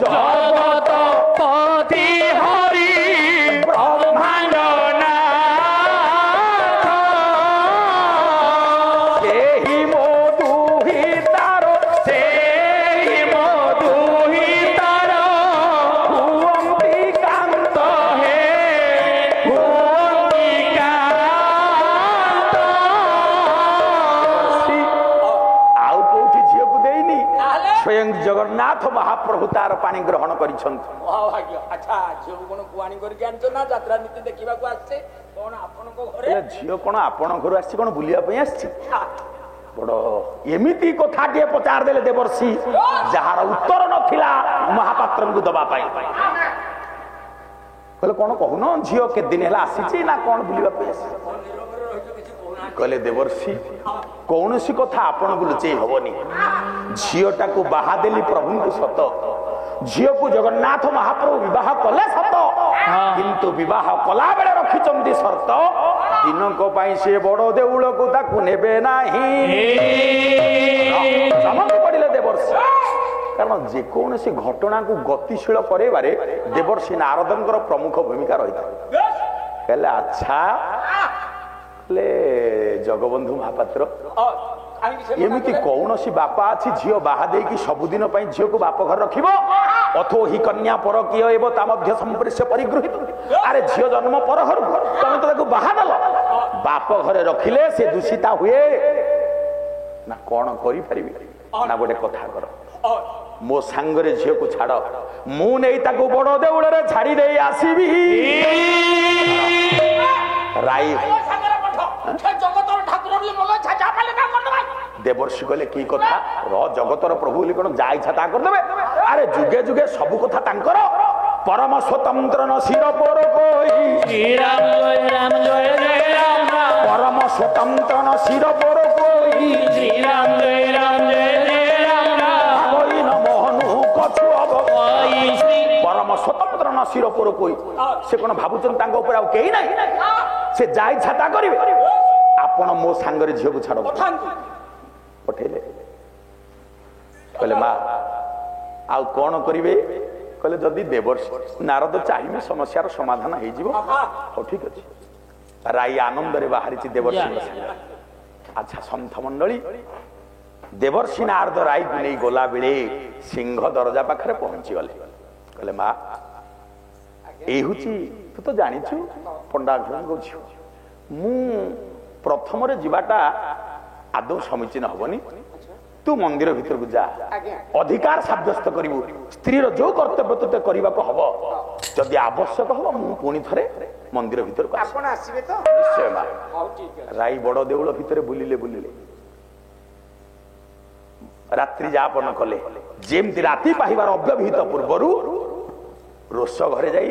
Speaker 4: ଜଗତପତି ହରି ବ୍ରହ୍ମାଣ୍ଡ ସେହି ମୋ ଦୁହିତାର ସେହି ମୋ ଦୁହିତାର ହୁଅନ୍ତି କାନ୍ତ ହେ ହୁଅନ୍ତି କାନ୍ତ। ଆଉ କୋଉଠି ଝିଅକୁ ଦେଇନି, ସ୍ୱୟଂ ଜଗନ୍ନାଥ ମହାପ୍ରଭୁ ତାର ପାଣି ଗ୍ରହଣ କରିଛନ୍ତି।
Speaker 2: ମହାଭାଗ୍ୟ। ଆଚ୍ଛା ଝିଅକୁ କଣ କୁଆଣି କରିକି ଆଣିଛ ନା ଯାତ୍ରା ନୀତି ଦେଖିବାକୁ ଆସିছে? କଣ ଆପଣଙ୍କ ଘରେ
Speaker 4: ଝିଅ କଣ ଆପଣ ଘରୁ ଆସିଛି, କଣ ବୁଲିବା ପାଇଁ ଆସିଛି? ବଡ ଏମିତି କଥାଟିଏ ପଚାରିଦେଲେ ଦେବର୍ଷି, ଯାହାର ଉତ୍ତର ନଥିଲା ମହାପାତ୍ରଙ୍କୁ ଦବା ପାଇଁ। କହିଲେ କଣ କହୁନ, ଝିଅ କେତେ ଦିନ ହେଲା ଆସିଛି ନା କଣ ବୁଲିବା ପାଇଁ ଆସିଛି? କହିଲେ ଦେବର୍ଷି କୌଣସି କଥା ଆପଣଙ୍କୁ ଲୁଚେଇ ହବନି। ଝିଅଟାକୁ ବାହା ଦେଲି ପ୍ରଭୁଙ୍କୁ ସତ, ଝିଅକୁ ଜଗନ୍ନାଥ ମହାପ୍ରଭୁ ବିବାହ କଲେ ସତ, କିନ୍ତୁ ବିବାହ କଲା ବେଳେ ରଖିଛନ୍ତି ସର୍ତ୍ତ, ଦିନକ ପାଇଁ ସେ ବଡ ଦେଉଳକୁ ତାକୁ ନେବେ ନାହିଁ। ଚମକି ପଡିଲେ ଦେବର୍ଷି, କାରଣ ଯେକୌଣସି ଘଟଣାକୁ ଗତିଶୀଳ କରାଇବାରେ ଦେବର୍ଷି ନାରଦଙ୍କର ପ୍ରମୁଖ ଭୂମିକା ରହିଥାଏ। କହିଲେ ଆଚ୍ଛା ଜଗବନ୍ଧୁ ମହାପାତ୍ର, ଏମିତି କୌଣସି ବାପା ଅଛି ଝିଅ ବାହା ଦେଇକି ସବୁଦିନ ପାଇଁ ଝିଅକୁ ବାପ ଘରେ ରଖିବ? ଅଥୋ ହି କନ୍ୟା ପରକୀୟ ଏବଂ ତା ମଧ୍ୟ ସମ୍ପର୍ଶ୍ୟ ପରିଗୃହୀତ। ଆରେ ଝିଅ ଜନ୍ମ ପର ଘରୁ ତମେ ତ ତାକୁ ବାହା ଦେଲ, ବାପ ଘରେ ରଖିଲେ ସେ ଦୂଷିତା ହୁଏ ନା? କଣ କରିପାରିବି ନା ଗୋଟେ କଥା କର, ମୋ ସାଙ୍ଗରେ ଝିଅକୁ ଛାଡ, ମୁଁ ନେଇ ତାକୁ ବଡ ଦେଉଳରେ ଛାଡି ଦେଇ ଆସିବି। ରାଇ ଦେବର୍ଷି କହିଲେ କି କଥା, ଜଗତର ପ୍ରଭୁ ବୋଲି କଣ ଯା ଇଚ୍ଛା ତା କରିଦେବେ? ଆରେ ଯୁଗେ ଯୁଗେ ସବୁ କଥା ତାଙ୍କର। ପରମ ସ୍ୱତନ୍ତ୍ର ଶିର ପର ପରମ ସ୍ୱତନ୍ତ୍ର ଶିର ପର ପରମ ସ୍ୱତନ୍ତ୍ର ଶିର ପର ସେ କଣ ଭାବୁଛନ୍ତି ତାଙ୍କ ଉପରେ ଆଉ କେହି ନାହିଁ? ସେ ଯା ଇଚ୍ଛା ତା କରିବେ। ଆପଣ ମୋ ସାଙ୍ଗରେ ଝିଅକୁ ଛାଡ। ପଠେଇଲେ। କହିଲେ ମା ଆଉ କଣ କରିବେ? କହିଲେ ଯଦି ଦେବର୍ଷି ନାରଦ ଚାହିଁବେ ସମସ୍ୟାର ସମାଧାନ ହେଇଯିବ। ହଉ ଠିକ ଅଛି। ରାଇ ଆନନ୍ଦରେ ବାହାରିଛି ଦେବର୍ଷିଙ୍କ ସାଙ୍ଗରେ। ଆଚ୍ଛା ସନ୍ଥ ମଣ୍ଡଳୀ ଦେବର୍ଷି ନାରଦ ରାଇକୁ ନେଇ ଗଲା ବେଳେ ସିଂହ ଦରଜା ପାଖରେ ପହଞ୍ଚି ଗଲେ। କହିଲେ ମା ଏଇ ହଉଛି ତୁ ତ ଜାଣିଛୁ ପଣ୍ଡା ଘରଙ୍କ ଝିଅ, ମୁଁ ପ୍ରଥମରେ ଯିବାଟା ଆଦୌ ସମୀଚୀନ ହବନି, ତୁ ମନ୍ଦିର ଭିତରକୁ ଯା, ଅଧିକାର ସାବ୍ୟସ୍ତ କରିବୁ, ସ୍ତ୍ରୀର ଯୋଉ କର୍ତ୍ତବ୍ୟ ତୋତେ କରିବାକୁ ହବ, ଯଦି ଆବଶ୍ୟକ ହବ ମୁଁ ପୁଣି ଥରେ ମନ୍ଦିର ଭିତରକୁ
Speaker 1: ଆସିବେ ତ?
Speaker 4: ନିଶ୍ଚୟ ମା। ରାଇ ବଡ ଦେଉଳ ଭିତରେ ବୁଲିଲେ ରାତ୍ରି ଯାପନ କଲେ। ଯେମିତି ରାତି ପାହିବାର ଅବ୍ୟବହିତ ପୂର୍ବରୁ ରୋଷ ଘରେ ଯାଇ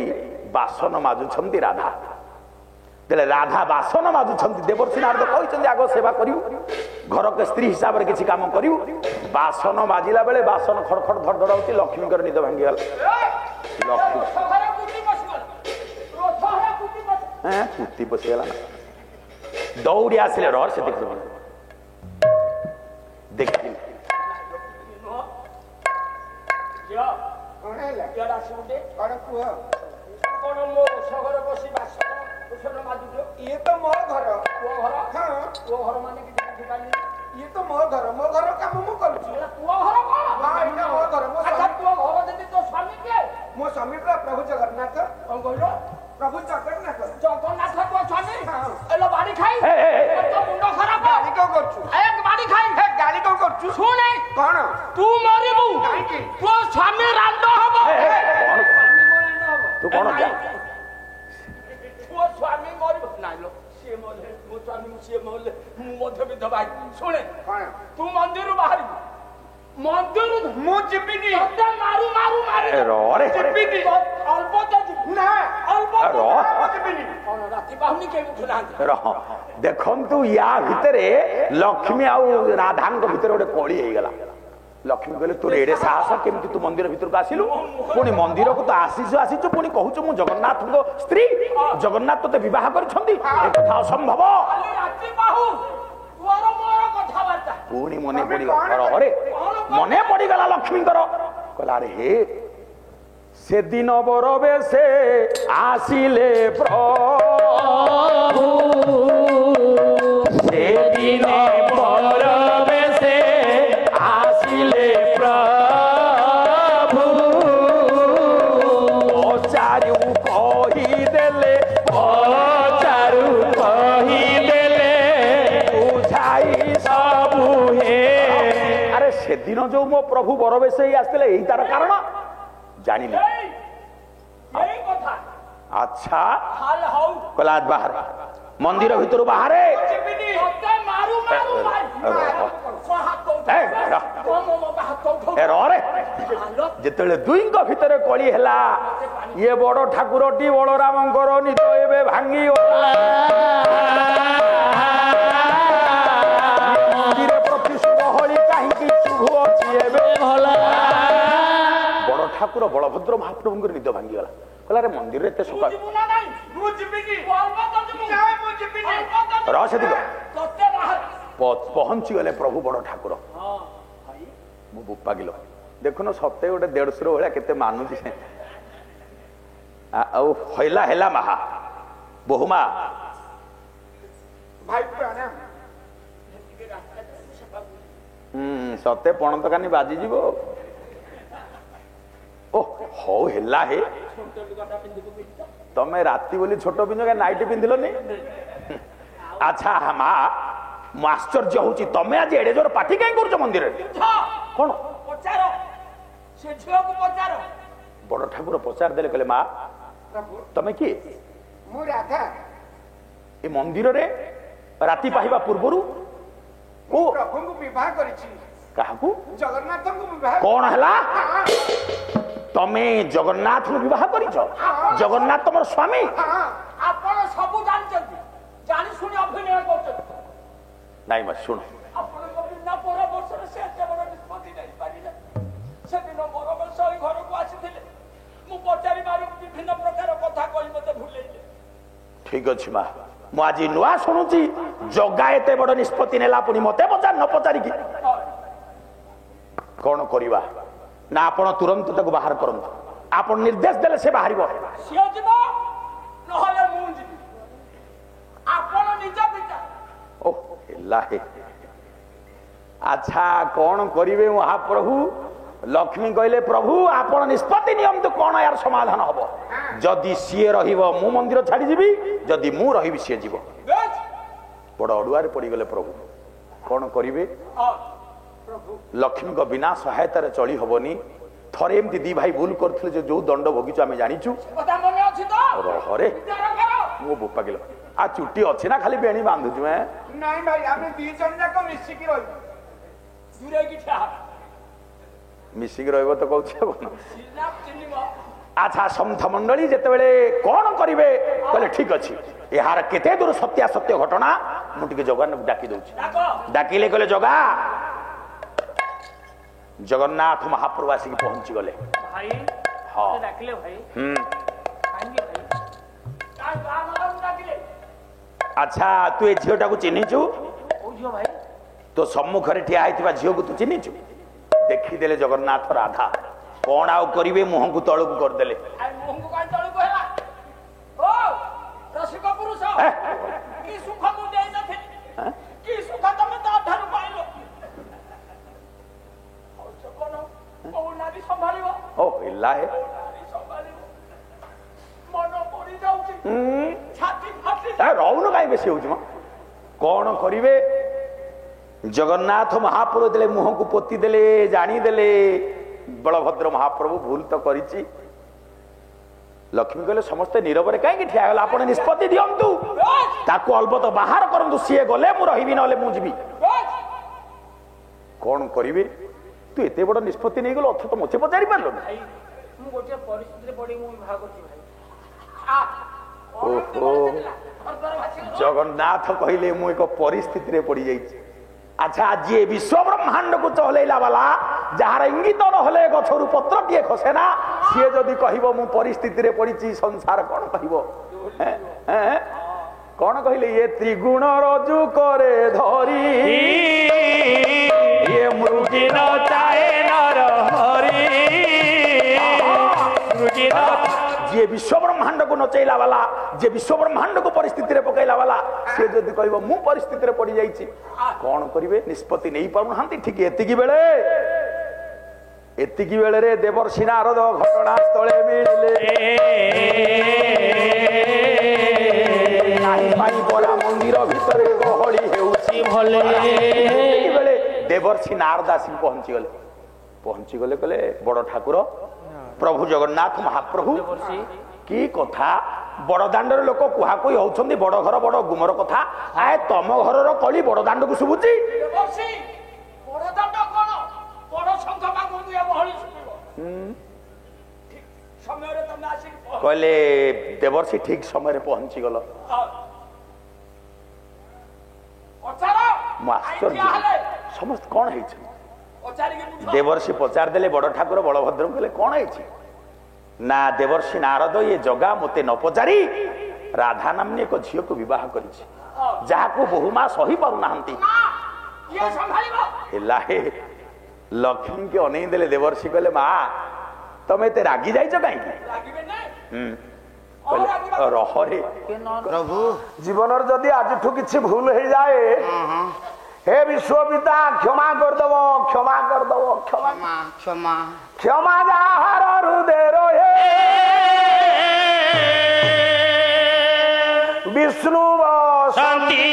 Speaker 4: ବାସନ ମାଜୁଛନ୍ତି ରାଧା। ତେଣୁ ରାଧା ବାସନ ମାଜୁଛନ୍ତି, ଦେବର୍ଷି ନାରଦ କହିଛନ୍ତି ଆଗ ସେବା କରିବୁ, ଘରକ ସ୍ତ୍ରୀ ହିସାବରେ କିଛି କାମ କରିବୁ। ବାସନ ମାଜିଲା ବେଳେ ବାସନ ଖଡ ଖଡ ଧଡ ଧଡ ହଉଛି, ଲକ୍ଷ୍ମୀଙ୍କର ନିଦ ଭାଙ୍ଗିଗଲା। ପୁତି ପଶିଗଲା ନା, ଦୌଡ଼ି ଆସିଲେ ରହ ସେ ଦେଖିଲେ
Speaker 1: ଇଏ ତ ମୋ ଘର, ପୁଅ ଘର, ପୁଅ ଘର ମାନେ ଇଏ ତ ମୋ ଘର, ମୋ ଘର କାମ ମୁଁ କରୁଛି।
Speaker 2: ପୁଅ ଘର କଣ?
Speaker 1: ଏଇଟା ମୋ ଘର। ମୋ
Speaker 2: ପୁଅ ଘର ଯଦି ତୋ ସ୍ୱାମୀ କିଏ?
Speaker 1: ମୋ ସ୍ୱାମୀ ପୁରା ପ୍ରଭୁ ଜଗନ୍ନାଥ।
Speaker 2: କଣ କହିଲ?
Speaker 1: ପ୍ରଭୁ ଜଗନ୍ନାଥ।
Speaker 2: ଜଗନ୍ନାଥ ତୋ ସ୍ୱାମୀ? ଏଲୋ ବାଡି ଖାଇ, ତୋ ମୁଣ୍ଡ ଖରାପ।
Speaker 1: ଗାଳି କଣ କରୁଛୁ?
Speaker 2: ବାଡି ଖାଇ,
Speaker 1: ଗାଳି କଣ କରୁଛୁ?
Speaker 2: ଶୁଣେ
Speaker 1: କଣ
Speaker 2: ତୁ ମରିବୁ,
Speaker 1: କାହିଁକି?
Speaker 2: ତୋ ସ୍ୱାମୀ ରାଣ୍ଡ ହବ।
Speaker 4: ତୁ କଣ
Speaker 2: ତୋ ସ୍ୱାମୀ ମରିବ ନାଇଁ ଲୋ, ସିଏ ମରିଲେ ମୋ ସ୍ୱାମୀ, ସିଏ ମରିଲେ ମୁଁ ମଧ୍ୟ ବିଧବା ହେବି। ଶୁଣେ
Speaker 1: କଣ?
Speaker 2: ତୁ ମନ୍ଦିରରୁ ବାହାରିବୁ, ମନ୍ଦିରରୁ
Speaker 1: ମୁଁ ଯିବିନି।
Speaker 2: ତତେ ମାରୁ ମାରୁ ମାରି
Speaker 1: ଯିବିନି।
Speaker 2: ଅଳ୍ପ ତ ଯିବୁ
Speaker 1: ନା,
Speaker 2: ଅଳ୍ପ
Speaker 1: ଯିବିନି।
Speaker 2: କଣ ରାତି ପାହୁନି କେମିତି ଉଠୁନାହାନ୍ତି?
Speaker 4: ଦେଖନ୍ତୁ ୟା ଭିତରେ ଲକ୍ଷ୍ମୀ ଆଉ ରାଧାଙ୍କ ଭିତରେ ଗୋଟେ କଳି ହେଇଗଲା। ଲକ୍ଷ୍ମୀ କହିଲେ ତୋର ଏଡେ ସାହସ, କେମିତି ତୁ ମନ୍ଦିର ଭିତରକୁ ଆସିଲୁ? ପୁଣି ମନ୍ଦିରକୁ ତ ଆସିଛୁ ପୁଣି କହୁଛୁ ମୁଁ ଜଗନ୍ନାଥଙ୍କ ସ୍ତ୍ରୀ, ଜଗନ୍ନାଥ ତୋତେ ବିବାହ କରିଛନ୍ତି, ଏ କଥା ଅସମ୍ଭବ। ପୁଣି ମନେ ପଡିଗଲା ଲକ୍ଷ୍ମୀଙ୍କର। କହିଲା ଆରେ ହେ ସେଦିନ ବର ବେଶେ ଆସିଲେ ପ୍ରଭୁ, ସେଦିନ ବର ବେଶେ ଆସିଲେ ପ୍ରଭୁ, ପଚାରୁ କହିଦେଲେ ବୁଝାଇ ସବୁ ହେ। ଆରେ ସେଦିନ ଯୋଉ ମୋ ପ୍ରଭୁ ବର ବେଶ ହେଇ ଆସିଥିଲେ ଏଇ ତାର କାରଣ ଜାଣିଲି। ଆଚ୍ଛା କହିଲା ବାହାରେ, ମନ୍ଦିର ଭିତରୁ ବାହାରେ। ଯେତେବେଳେ ଦୁଇଙ୍କ ଭିତରେ କଳି ହେଲା, ଇଏ ବଡ ଠାକୁରଟି ବଳରାମଙ୍କର ନିଦ ଏବେ ଭାଙ୍ଗିଗଲା। ମନ୍ଦିର ପ୍ରତି ସୁଗହଳି କାହିଁକି ଶୁଭୁଅଛି ଏବେ? ବଡ ଠାକୁର ବଳଭଦ୍ର ମହାପ୍ରଭୁଙ୍କର ନିଦ ଭାଙ୍ଗିଗଲା। କହିଲା ରେ ମନ୍ଦିରରେ ଏତେ ସକାଳ ପହଞ୍ଚି ଗଲେ ପ୍ରଭୁ ବଡ ଠାକୁର। ମୁଁ ବୁପାଗିଲ ଦେଖୁନ ସତେ ଗୋଟେ ଦେଢଶୁର ଭଳିଆ କେତେ ମାନୁଛି ସେ। ଆଉ ହେଲା ମାହା ବୋହୁମା ସତେ ପଣତ କାନି ବାଜିଯିବ। ଓ ହଉ ହେଲା ହେ, ତମେ ରାତି ବୋଲି ଛୋଟ ପିନ୍ଧ, ନାଇଟି ପିନ୍ଧିଲନି? ଆଚ୍ଛା ମା, ମୁଁ ଆଶ୍ଚର୍ଯ୍ୟ ହଉଛି ତମେ ଆଜି ଏଡେ ଜୋର ପାଟି କାହିଁ କରୁଛ ମନ୍ଦିରରେ? କଣ ବଡ ଠାକୁର ପଚାରି ଦେଲେ, କହିଲେ ମା ତମେ କିଏ?
Speaker 1: ମୁଁ ରାଧା।
Speaker 4: ଏ ମନ୍ଦିରରେ ରାତି ପାହିବା ପୂର୍ବରୁ
Speaker 1: ପ୍ରଭୁଙ୍କୁ ବିବାହ କରିଛି।
Speaker 4: କାହାକୁ?
Speaker 1: ଜଗନ୍ନାଥଙ୍କୁ ବିବାହ।
Speaker 4: କଣ ହେଲା? ତମେ ଜଗନ୍ନାଥଙ୍କୁ ବିବାହ କରିଛ? ଜଗନ୍ନାଥ ତମର ସ୍ୱାମୀ?
Speaker 2: ଆପଣ ସବୁ ଜାଣିଛନ୍ତି, ଜାଣି ଶୁଣି ଅଭିନୟ କରୁଛନ୍ତି।
Speaker 4: ନାଇଁ ମା ଶୁଣ,
Speaker 2: ଆପଣଙ୍କ ବିନା ପରାମର୍ଶରେ ସେ ଏତେ ବଡ ନିଷ୍ପତ୍ତି ନେଇପାରିଲେ। ସେଦିନ ମୋର ବେଶ ଘରକୁ ଆସିଥିଲେ, ମୁଁ ପଚାରି ମାରି ବିଭିନ୍ନ ପ୍ରକାର କଥା କହି ମତେ ଭୁଲେଇଲେ।
Speaker 4: ଠିକ ଅଛି ମା, ମୁଁ ଆଜି ନୂଆ ଶୁଣୁଛି ଜଗା ଏତେ ବଡ ନିଷ୍ପତ୍ତି ନେଲା, ପୁଣି ମତେ ନ ପଚାରିକି। କଣ କରିବା ନା ଆପଣ ତୁରନ୍ତ ତାକୁ ବାହାର କରନ୍ତୁ। ଆପଣ ନିର୍ଦ୍ଦେଶ ଦେଲେ ସେ ବାହାରିବ।
Speaker 2: ସିଏ ଯିବ ନହେଲେ ମୁଁ ଯିବି, ଆପଣ ନିଜ ପିତା।
Speaker 4: ଓ ହେଲା ହେ ଆଚ୍ଛା କଣ କରିବେ ମହାପ୍ରଭୁ? ଲକ୍ଷ୍ମୀ କହିଲେ ପ୍ରଭୁ ଆପଣ ନିଷ୍ପତ୍ତି ନିଅନ୍ତୁ କଣ ଏହାର ସମାଧାନ ହବ। ଯଦି ସିଏ ରହିବ ମୁଁ ମନ୍ଦିର ଛାଡିଯିବି, ଯଦି ମୁଁ ରହିବି ସିଏ ଯିବ। ବଡ ଅଡୁଆରେ ପଡିଗଲେ ପ୍ରଭୁ। କଣ କରିବେ? ଲକ୍ଷ୍ମୀଙ୍କ ବିନା ସହାୟତାରେ ଚଳି ହବନି। ଥରେ ଏମିତି ଦି ଭାଇ ଭୁଲ କରିଥିଲେ ଯେ ଯୋଉ ଦଣ୍ଡ ଭୋଗିଛୁ ଆମେ ଜାଣିଛୁ। ରହରେ ମୁଁ ବୋପାକିଲ ଆ ଚୁଟି ଅଛି ନା ଖାଲି ବେଣୀ ବାନ୍ଧୁଛୁ?
Speaker 2: ନାଇଁ ଭାଇ ଆମେ ଦି ଜଣ ଯାକ ମିଶିକି ରହିବୁ।
Speaker 4: ମିଶିକି ରହିବ ତ କହୁଛି। ଆଚ୍ଛା ସନ୍ଥ ମଣ୍ଡଳୀ ଯେତେବେଳେ କଣ କରିବେ କହିଲେ ଠିକ ଅଛି ଏହାର କେତେ ଦୂର ସତ୍ୟାସତ୍ୟ ଘଟଣା ମୁଁ ଟିକେ ଜଗନ୍ନାଥକୁ ଡାକି ଦଉଛି। ଡାକିଲେ କହିଲେ ଜଗା। ଜଗନ୍ନାଥ ମହାପ୍ରଭୁ ଆସିକି ପହଞ୍ଚି ଗଲେ। ଆଚ୍ଛା ତୁ ଏ ଝିଅଟାକୁ ଚିହ୍ନିଛୁ? ତୋ ସମ୍ମୁଖରେ ଠିଆ ହେଇଥିବା ଝିଅକୁ ତୁ ଚିହ୍ନିଛୁ? ଦେଖିଦେଲେ ଜଗନ୍ନାଥ ରାଧା। କଣ ଆଉ କରିବେ? ମୁହଁକୁ ତଳକୁ କରିଦେଲେ। ରହୁନ କାହିଁ ବେଶୀ ହଉଛି ମ? କଣ କରିବେ? ଜଗନ୍ନାଥ ମହାପ୍ରଭୁ ଦେଲେ ମୁହଁକୁ ପୋତି ଦେଲେ, ଜାଣିଦେଲେ ବଳଭଦ୍ର ମହାପ୍ରଭୁ ଭୁଲ ତ କରିଛି। ଲକ୍ଷ୍ମୀ କହିଲେ ସମସ୍ତେ ନୀରବରେ କାହିଁକି ଠିଆ ହେଇଗଲା? ଆପଣ ନିଷ୍ପତ୍ତି ଦିଅନ୍ତୁ, ତାକୁ ଅଲବତ ବାହାର କରନ୍ତୁ। ସିଏ ଗଲେ ମୁଁ ରହିବି, ନହେଲେ ମୁଁ ଯିବି। କଣ କରିବେ? ତୁ ଏତେ ବଡ ନିଷ୍ପତ୍ତି ନେଇଗଲୁ ଅଥଚ ମତେ ପଚାରି ପାରିଲୁ ନା? ଓହୋ ଜଗନ୍ନାଥ କହିଲେ ମୁଁ ଏକ ପରିସ୍ଥିତିରେ ପଡିଯାଇଛି। ଆଚ୍ଛା ଯିଏ ବିଶ୍ୱ ବ୍ରହ୍ମାଣ୍ଡକୁ ଚହଲେଇଲା ବାଲା, ଯାହାର ଇଙ୍ଗିତ ନହେଲେ ଗଛରୁ ପତ୍ରଟିଏ ଖସେ ନା, ସିଏ ଯଦି କହିବ ମୁଁ ପରିସ୍ଥିତିରେ ପଡିଛି, ସଂସାର କଣ କହିବ? କଣ କହିଲେ? ଇଏ ତ୍ରିଗୁଣ ରଜୁ କରେ ଧରି, ଇଏ ମୃଗୀ ନ ଚାଏ ନର ହରି। ଯିଏ ବିଶ୍ୱ ବ୍ରହ୍ମାଣ୍ଡକୁ ନଚେଇଲା ବାଲା, ଯିଏ ବିଶ୍ୱ ବ୍ରହ୍ମାଣ୍ଡକୁ ପରିସ୍ଥିତିରେ ପକେଇଲା ବାଲା, ସେ ଯଦି କହିବ ମୁଁ ପରିସ୍ଥିତିରେ ପଡି ଯାଇଛି, କଣ କରିବେ? ନିଷ୍ପତ୍ତି ନେଇ ପାରୁନାହାନ୍ତି। ଠିକ ଏତିକି ବେଳରେ ଦେବର୍ଷି ନାରଦ ଘଟଣା ସ୍ଥଳେ ମିଳିଲେ। ମନ୍ଦିର ଭିତରେ ଗହଳି ହେଉଛି ଭଲେ। ବେଳେ ଦେବର୍ଷି ନାରଦ ଆସିକି ପହଞ୍ଚିଗଲେ କହିଲେ ବଡ ଠାକୁର ପ୍ରଭୁ ଜଗନ୍ନାଥ ମହାପ୍ରଭୁ କି କଥା? ବଡ ଦାଣ୍ଡରେ ଲୋକ କୁହାକୁହି ହଉଛନ୍ତି ବଡ ଘର ବଡ ଗୁମର କଥା। ଆଏ ତମ ଘରର କଳି ବଡ ଦାଣ୍ଡକୁ ଶୁଭୁଛି? କହିଲେ ଦେବର୍ଷି ଠିକ ସମୟରେ ପହଞ୍ଚିଗଲ। ମୁଁ ଆଶ୍ଚର୍ଯ୍ୟ ସମସ୍ତେ କଣ ହେଇଛି? ଦେବର୍ଷି ପଚାରିଦେଲେ ବଡ ଠାକୁର ବଳଭଦ୍ରଙ୍କୁ କହିଲେ କଣ ହେଇଛି? ନା ଦେବର୍ଷି ନାରଦ ଇଏ ଜଗା ମତେ ନ ପଚାରି ରାଧା ନାମ୍ନୀ ଏକ ଝିଅକୁ ବିବାହ କରିଛି, ଯାହାକୁ ବହୁ ମା ସହି ପାରୁନାହାନ୍ତି। ହେଲା ଲକ୍ଷ୍ମୀକି ଅନେଇ ଦେଲେ। ଦେବର୍ଷି କହିଲେ ମା ତମେ ଏତେ ରାଗି ଯାଇଛ କାହିଁକି? ରହରେ
Speaker 3: ପ୍ରଭୁ
Speaker 4: ଜୀବନରେ ଯଦି ଆଜିଠୁ କିଛି ଭୁଲ ହେଇଯାଏ, हे विश्वपिता क्षमा करदव, क्षमा करदव, क्षमा
Speaker 3: क्षमा
Speaker 4: क्षमा जाहर हृदय रहे। विष्णु शांति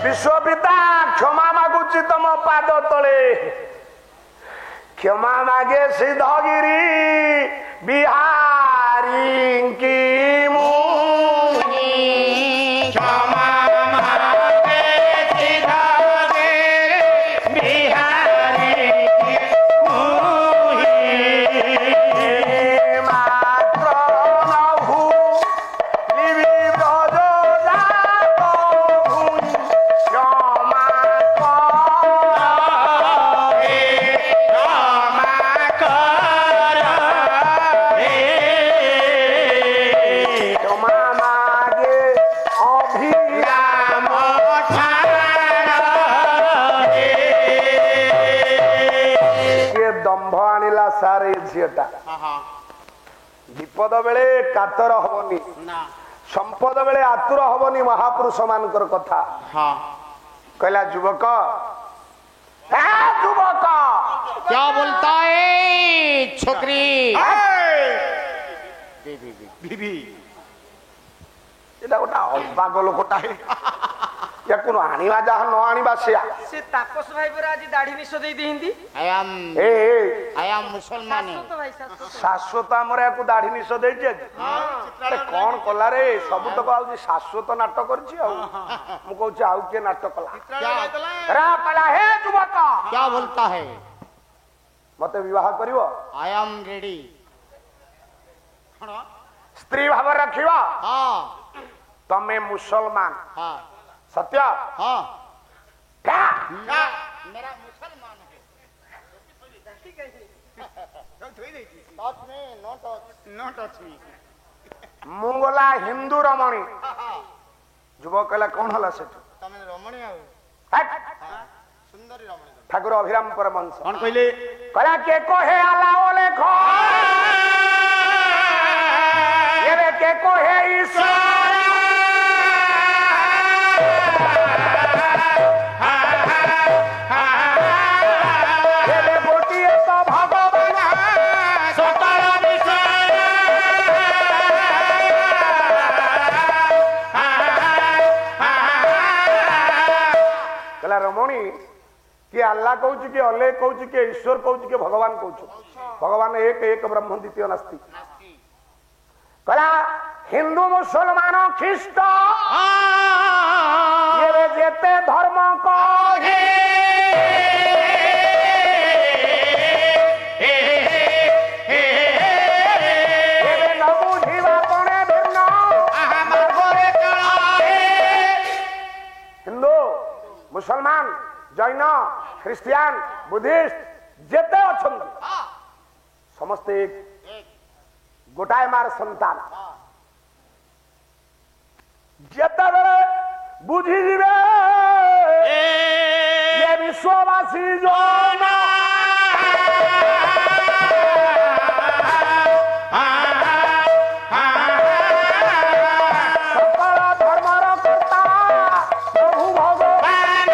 Speaker 4: विश्वपिता क्षमा मागुची तम पाद तले। क्षमा मागे सिद्धगिरी बिहारी की मुनि। क्षमा मागे सिद्धगिरी बिहारी की मुनि। मात्र नभु लिवि ब्रज जात भुनि। क्षमा कर
Speaker 5: ଝିଅଟା ବିପଦ ବେଳେ କାତର ହବନି ସମ୍ପଦ ବେଳେ ଆତୁର ହବନି ମହାପୁରୁଷ ମାନଙ୍କର କଥା କହିଲା ଯୁବକ ଯୁବକ
Speaker 6: क्या बोलता है छोकरी
Speaker 5: এটা গোটা অবাগ লোকটা ইয়াକୁ আনিবা যাহা ন আনিবা সিয়া
Speaker 7: से तापस भाई पर आज दाढ़ी निश देई दिहिंदी
Speaker 6: आई एम मुसलमान
Speaker 7: तो भाई सासु
Speaker 5: ଶାଶ୍ୱତ ଆମର ୟାକୁ ଦାଢି ନିଶ ଦେଇଛି ଆଜି କଣ କଲା ରେ ସବୁ ତକ ଆଉଛି ଶାଶ୍ୱତ ନାଟ କରିଛି ଆଉ ମୁଁ କହୁଛି ଆଉ କିଏ ନାଟ କଲା ରା କହିଲା ହେ ଯୁବକ
Speaker 6: क्या बोलता है
Speaker 5: ମତେ ବିବାହ କରିବ
Speaker 6: आई एम रेडी
Speaker 5: ସ୍ତ୍ରୀ ଭାବରେ ରଖିବ
Speaker 6: हाँ
Speaker 5: ତମେ ମୁସଲମାନ
Speaker 6: हाँ
Speaker 5: ସତ୍ୟ
Speaker 6: हाँ
Speaker 5: କା?
Speaker 6: मेरा मुसलमान है touch me know touch me
Speaker 5: ମୁଁ ଗଲା ହିନ୍ଦୁ ରମଣୀ ଯୁବକ କହିଲା କଣ ହେଲା ସେଠୁ
Speaker 6: ତମେ ରମଣୀ ଆଉ
Speaker 5: ହଟ୍।
Speaker 6: ସୁନ୍ଦରୀ ରମଣୀ
Speaker 5: ଠାକୁର ଅଭିରାମ ପରମହଂସ
Speaker 1: କଣ କହିଲେ
Speaker 5: କହିଲା କେ କହେ ଆଲା ଓଲେ ଖ ଏବେ କେ କହେ ଈଶ୍ୱର ଏବେ ଗୋଟିଏ ତ ଭଗବାନ ସକଳ କହିଲା ରମଣୀ କିଏ ଆଲ୍ଲାହ କହୁଛି କି ଅଲେ କହୁଛି କି ଈଶ୍ୱର କହୁଛି କି ଭଗବାନ କହୁଛୁ ଭଗବାନ ଏକ ଏକ ବ୍ରହ୍ମ ଦ୍ୱିତୀୟ ନାସ୍ତି କହିଲା ହିନ୍ଦୁ ମୁସଲମାନ ଖ୍ରୀଷ୍ଟ ଇଏରେ ଯେତେ ଧର୍ମ କହେ ଏବେ ନ ବୁଝିବା ପଣେ ଭିନ୍ନ ହିନ୍ଦୁ ମୁସଲମାନ ଜୈନ ଖ୍ରୀଷ୍ଟିଆନ ବୁଦ୍ଧିଷ୍ଟ ଯେତେ ଅଛନ୍ତି ସମସ୍ତେ ଗୋଟାଏ ମାର ସନ୍ତାନ ଯେତେବେଳେ ବୁଝିଯିବେ ଇଏ ବିଶ୍ୱବାସୀ ଜନ ସକଳ ଧର୍ମର କର୍ତ୍ତା ପ୍ରଭୁ ଭଗବାନ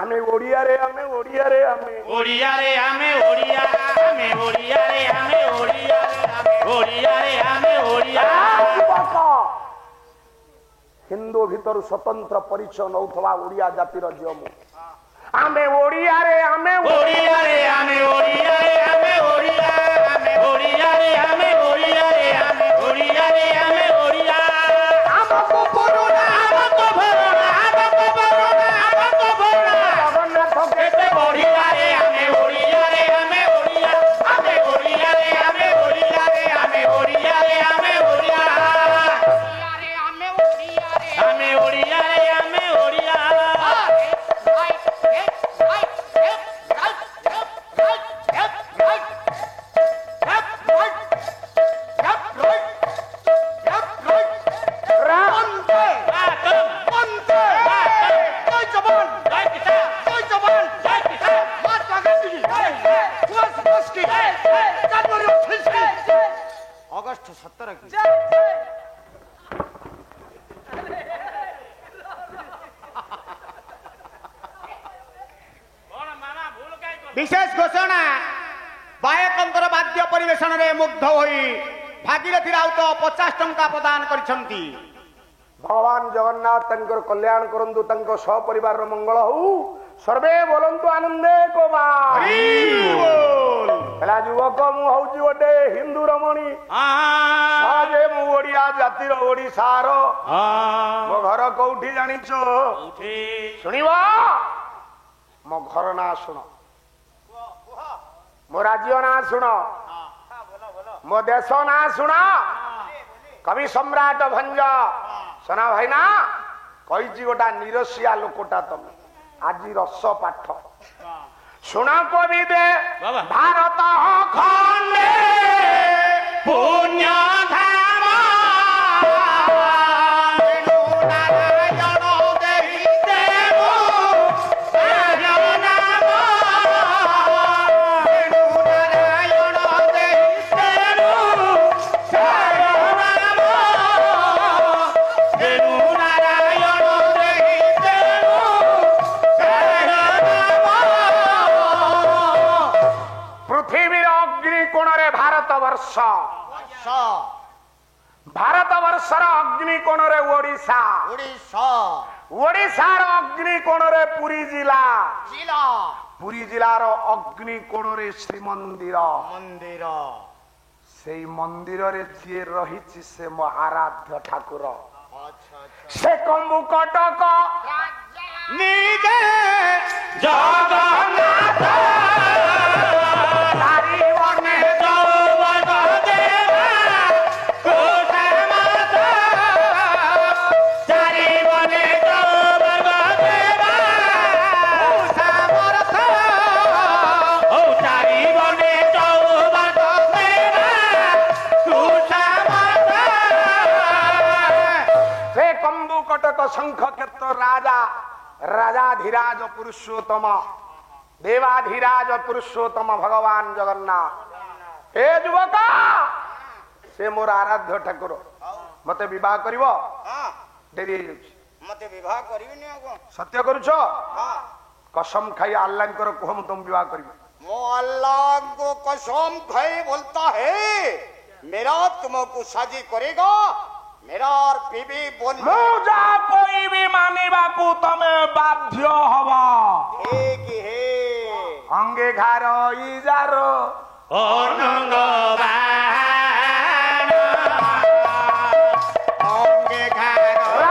Speaker 5: ଆମେ ଓଡ଼ିଆରେ ଆମେ ଓଡ଼ିଆରେ ଆମେ
Speaker 1: ଓଡ଼ିଆରେ ଆମେ ଓଡ଼ିଆ ଆମେ ଓଡ଼ିଆରେ ଆମେ ଓଡ଼ିଆ ଓଡ଼ିଆରେ ଆମେ ଓଡ଼ିଆ
Speaker 5: ଯୁବକ ହିନ୍ଦୁ ଭିତରୁ ସ୍ୱତନ୍ତ୍ର ପରିଚୟ ନଉଥିବା ଓଡ଼ିଆ ଜାତିର ଝିଅ ମୁଁ ଆମେ ଓଡ଼ିଆରେ ଆମେ
Speaker 1: ଓଡ଼ିଆରେ ଆମେ ଓଡ଼ିଆରେ ଆମେ ଓଡ଼ିଆ ଆମେ ଓଡ଼ିଆରେ ଆମେ ଓଡ଼ିଆରେ ଆମେ ଓଡ଼ିଆରେ ଆମେ ଓଡ଼ିଆ
Speaker 5: ଆମକୁ ପୁରୁଣା
Speaker 1: ଆମକୁ ଭରଣା ଆମକୁ ଭରଣା ଆମକୁ ଭରଣା
Speaker 5: ଜଗନ୍ନାଥ
Speaker 1: କେତେ ବଢ଼ିଆରେ ଆମେ ଓଡ଼ିଆରେ ଆମେ ଓଡ଼ିଆ ଆମେ ଓଡ଼ିଆରେ ଆମେ ଓଡ଼ିଆରେ ଆମେ ଓଡ଼ିଆରେ ଆମେ ଓଡ଼ିଆ ଆମେ ଓଡ଼ିଆରେ ଆମେ ଓଡ଼ିଆ
Speaker 6: अगस्त 17 की विशेष घोषणा बायकंकर वाद्य परिवेशन रे मुग्ध होई भागीरथी राउत 50 टंका प्रदान करिसंती
Speaker 5: भगवान जगन्नाथ तंकर कल्याण करंतु तंक सपरिवार मंगल हऊ सर्वे बोलंतु आनंदे कुमार ହେଲା ଯୁବକ ମୁଁ ହଉଛି ଗୋଟେ ହିନ୍ଦୁ ରମଣୀ ଯେ ମୁଁ ଓଡିଆ ଜାତିର ଓଡିଶାର ମୋ ଘର କୋଉଠି ଜାଣିଛ ଶୁଣିବ ମୋ ଘର ନାଁ ଶୁଣ ମୋ ରାଜ୍ୟ ନାଁ ଶୁଣ ମୋ ଦେଶ ନାଁ ଶୁଣ କବି ସମ୍ରାଟ ଭଞ୍ଜ ସୁନା ଭାଇନା କହିଛି ଗୋଟା ନିରସିଆ ଲୋକଟା ତମେ ଆଜି ରସ ପାଠ ଶୁଣ କବି ଦେ ଭାରତ ଖଣ୍ଡେ ପୁଣ୍ୟ ଧାମ
Speaker 6: नारायण
Speaker 5: ବର୍ଷ ଭାରତ ବର୍ଷର ଅଗ୍ନି କୋଣରେ ଓଡ଼ିଶା ଓଡ଼ିଶାର ଅଗ୍ନି କୋଣରେ ପୁରୀ ଜିଲ୍ଲା ପୁରୀ ଜିଲ୍ଲାର ଅଗ୍ନି କୋଣରେ ଶ୍ରୀମନ୍ଦିର ସେଇ ମନ୍ଦିରରେ ଯିଏ ରହିଛି ସେ ମୋ ଆରାଧ୍ୟ ଠାକୁର ସେ କମ୍ବୁ କଟକ
Speaker 6: ନିଜେ ଜଗନ୍ନାଥ ଚାରିବର୍ଣ୍ଣେ ଯୌବନ ଦେବା କୁସମାସ ଚାରିବର୍ଣ୍ଣେ ଯୌବନ ଦେବା କୁସମର୍ଥ ଓ ଚାରିବର୍ଣ୍ଣେ ଯୌବନ ଦେବା କୁସମର୍ଥ
Speaker 5: ସେ କମ୍ବୁ କଟକ ଶଙ୍ଖ କ୍ଷେତ୍ର ରାଜା ରାଜାଧିରାଜ ପୁରୁଷୋତ୍ତମ ଦେବାଧିରାଜ ପୁରୁଷୋତ୍ତମ ଭଗବାନ ଜଗନ୍ନାଥ ହେ ଯୁବକ ସେ ମୋର ଆରାଧ୍ୟ ଠାକୁର ମତେ ବିବାହ କରିବ ଡେରି ହେଇଯାଉଛି
Speaker 6: ମତେ ବିବାହ କରିବିନି ଆଉ କଣ
Speaker 5: ସତ୍ୟ କରୁଛ कसम खाई अल्लाह करो कुह तुम विवाह करियो
Speaker 6: वो अल्लाह को कसम खाई बोलता है मेरा तुमको शादी करेगा मेरा बीबी बोल
Speaker 5: मुझा कोई भी मानिबा को तमे बाध्य हवा
Speaker 6: ठीक है
Speaker 5: अंगे घर इजारो
Speaker 6: ओनंग अंगे घर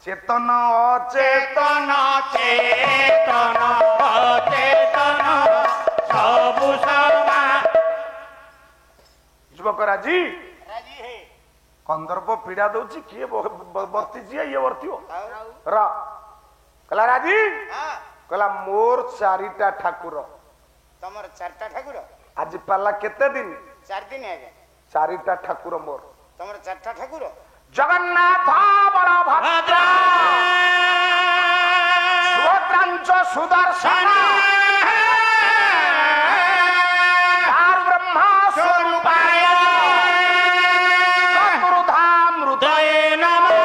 Speaker 5: चेतन अचेतन
Speaker 6: चेतन अचेतन सब समा
Speaker 5: युवक राजी
Speaker 6: राजी है
Speaker 5: कंदर्प पीड़ा दउची किए बत्ती जी ये वर्ती हो रा कला राजी कला मोर चारिटा ठाकुर
Speaker 6: तमर चारटा ठाकुर
Speaker 5: आज पाला केते दिन
Speaker 6: 4 दिन है
Speaker 5: चारिटा ठाकुर मोर
Speaker 6: तमर चारटा ठाकुर
Speaker 5: जगन्नाथ बलभद्र सुभद्रांच सुदर्शन ब्रह्मा स्वरूपाय चतुर्धाम हृदय नमः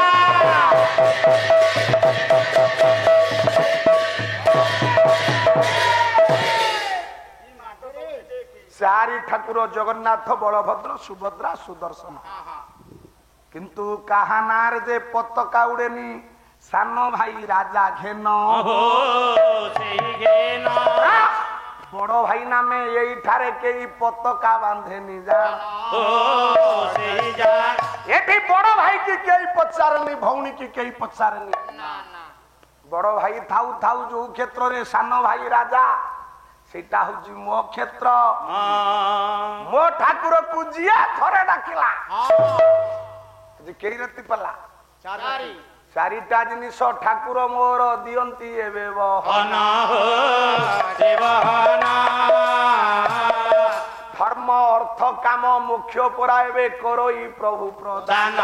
Speaker 5: चारि ठाकुर जगन्नाथ बलभद्र सुभद्रा सुदर्शन किंतु कहा नार जे पताका उड़ेनी सान भाई राजा घेन बड़ भाई नामे यही ठारे के पताका बांधेनी जा एठी बड़ भाई की केई पचारनी भौणी की केई पचारनी बड़ भाई थाउ थाउ जो क्षेत्र रे सान भाई राजा सेटा होची मो क्षेत्र मो ठाकुर को जिया थरे डाकिला केई रति पला चारिटा जिनिष ठाकुर मोर दियंती एबे धर्म अर्थ काम मुख्य परा एबे करई प्रभु प्रदान